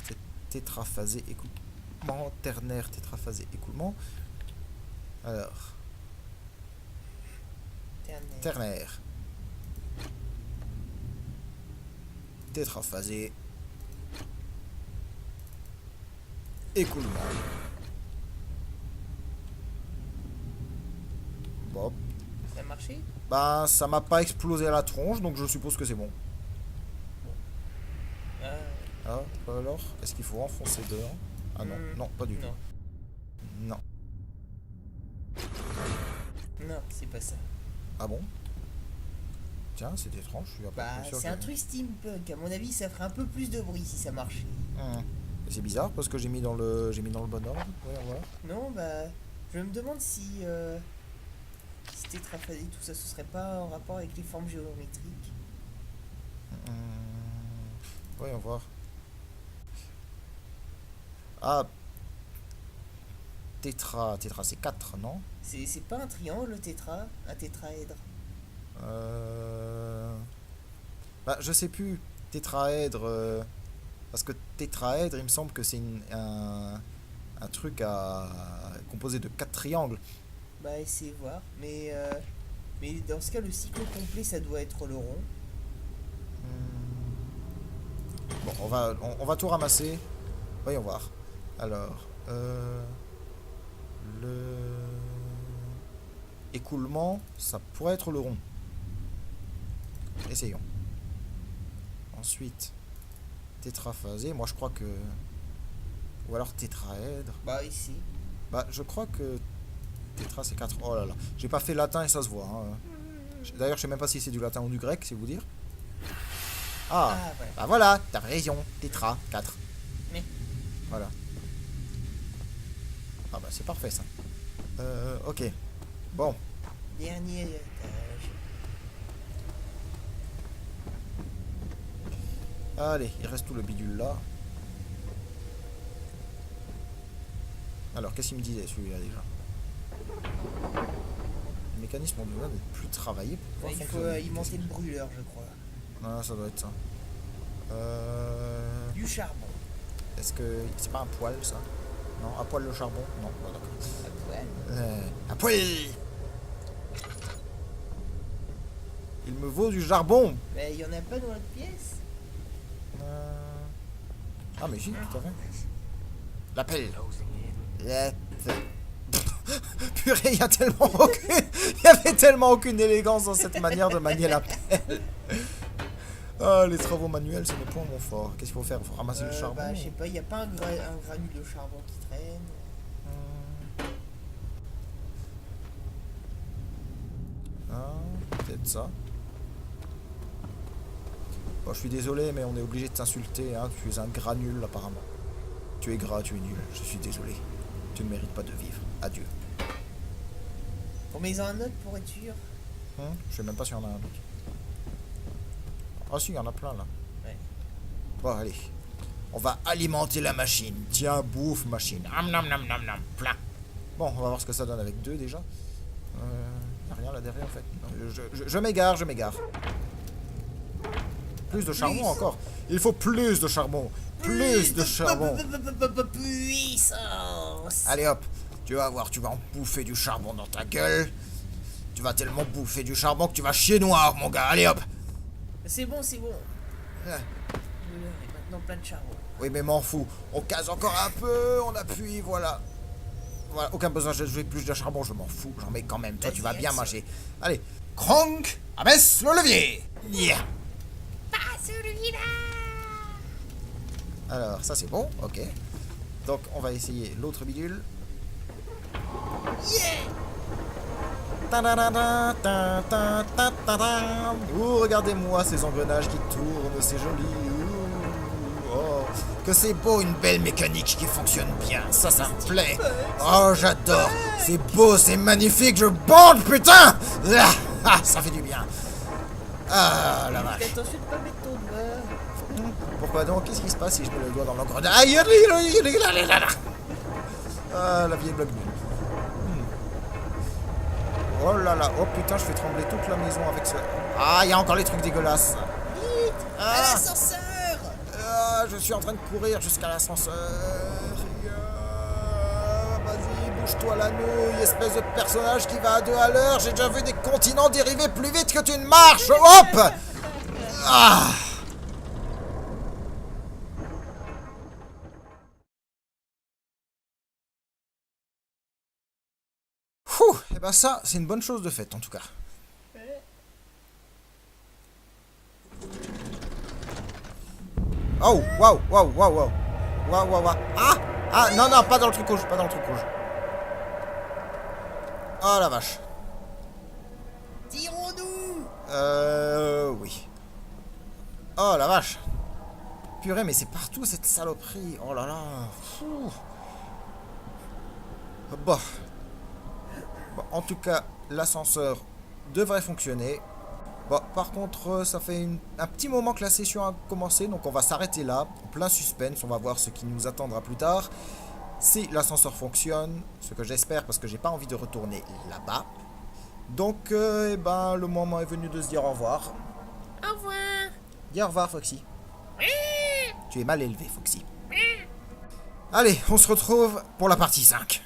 tétraphasé, écoulement. Ternaire, tétraphasé, écoulement. Alors, ternaire. Tétraphasé. Écoulement. Bon. Ça a marché? Bah, ça m'a pas explosé à la tronche, donc je suppose que c'est bon. Ah, alors, est-ce qu'il faut enfoncer dedans? Ah non, non, pas du tout. Non. Non, c'est pas ça. Ah bon? Tiens, c'est étrange, je suis pas sûr. C'est un truc steampunk. À mon avis, ça ferait un peu plus de bruit si ça marchait. C'est bizarre parce que j'ai mis dans le bon ordre. Ouais, voilà. Non, je me demande si tétraphasé, tout ça, ce serait pas en rapport avec les formes géométriques. Voyons voir. Ah, tétra c'est 4, non? C'est pas un triangle, le tétra, un tétraèdre. Je sais plus. Tétraèdre. Parce que tétraèdre, il me semble que c'est un truc composé de 4 triangles. Essayez de voir. Mais dans ce cas, le cycle complet, ça doit être le rond. Bon, on va tout ramasser. Voyons voir. Alors, le écoulement, ça pourrait être le rond. Essayons. Ensuite, tétraphasé. Moi, je crois que... Ou alors tétraèdre. Ici. Je crois que tétra, c'est 4. Oh là là. J'ai pas fait latin et ça se voit. Hein. D'ailleurs, je sais même pas si c'est du latin ou du grec, c'est vous dire. Ouais. Voilà, t'as raison. Tétra, 4. Mais... Voilà. C'est parfait, ça. Ok. Bon. Dernier étage. Allez, il reste tout le bidule là. Alors, qu'est-ce qu'il me disait celui-là déjà? Les mécanismes ont besoin d'être plus travaillés pour Il faut alimenter le brûleur, je crois. Ah, ça doit être ça. Du charbon. Est-ce que c'est pas un poêle ça? Non, à poêle le charbon? Non, d'accord. À poêle. Il me vaut du charbon. Mais il y en a pas dans notre pièce. Ah mais si, tout à fait. La pelle. Purée, il y avait tellement aucune élégance dans cette manière de manier la pelle. Les travaux manuels, c'est le point mon fort. Qu'est-ce qu'il faut faire? Il faut ramasser le charbon. Je sais pas, il n'y a pas un granule de charbon qui traîne. Peut-être ça. Je suis désolé, mais on est obligé de t'insulter. Hein. Tu es un granule, apparemment. Tu es gras, tu es nul. Je suis désolé. Tu ne mérites pas de vivre. Adieu. On met un autre pour être sûr. Je sais même pas s'il y en a un autre. Ah si, il y en a plein, là. Ouais. Bon, allez. On va alimenter la machine. Tiens, bouffe, machine. Plein. Bon, on va voir ce que ça donne avec 2, déjà. Il n'y a rien là derrière, en fait. Non, je m'égare. Plus de charbon encore. Il faut plus de charbon. Plus de charbon. Puissance. Allez hop, tu vas voir, tu vas en bouffer du charbon dans ta gueule. Tu vas tellement bouffer du charbon que tu vas chier noir, mon gars. Allez hop. C'est bon, c'est bon. Ah. Le leur est maintenant plein de charbon. Oui, mais m'en fous. On case encore un peu, on appuie, voilà. Voilà, aucun besoin de jouer plus de charbon, je m'en fous. J'en mets quand même. Toi, tu vas bien manger. Allez, Kronk, abaisse le levier. Yeah. Passe le village. Alors, ça c'est bon, ok. Donc, on va essayer l'autre bidule. Ta-da-da-da, ta-ta-ta-ta-ta. Ouh, regardez-moi ces engrenages qui tournent, c'est joli. Ouh, oh, que c'est beau, une belle mécanique qui fonctionne bien. Ça me plaît. Oh, j'adore. C'est beau, c'est magnifique, je bande, putain. Ah, ça fait du bien. Ah, la vache. Fais attention de pas mettre ton doigt. Pourquoi donc? Qu'est-ce qui se passe si je mets le doigt dans l'engrenage? Aïe, ah, la vieille blague nulle. Oh là là, oh putain, je fais trembler toute la maison avec ce... Ah, il y a encore les trucs dégueulasses. Vite. À Ah, l'ascenseur. je suis en train de courir jusqu'à l'ascenseur. Vas-y, bouge-toi la nouille, espèce de personnage qui va à 2 à l'heure. J'ai déjà vu des continents dériver plus vite que tu ne marches. Hop. Ah. Et ben ça, c'est une bonne chose de faite en tout cas. Oh, waouh, waouh, waouh, waouh. Waouh, waouh, waouh. Ah, ah, non, non, pas dans le truc rouge, pas dans le truc rouge. Oh la vache. Tirons-nous. Oui. Oh la vache. Purée, mais c'est partout cette saloperie. Oh là là. Fou. Bon. Bon, en tout cas, l'ascenseur devrait fonctionner. Bon, par contre, ça fait un petit moment que la session a commencé, donc on va s'arrêter là, en plein suspense. On va voir ce qui nous attendra plus tard. Si l'ascenseur fonctionne, ce que j'espère parce que j'ai pas envie de retourner là-bas. Donc, eh ben, le moment est venu de se dire au revoir. Au revoir. Dis au revoir, Foxy. Tu es mal élevé, Foxy. Allez, on se retrouve pour la partie 5.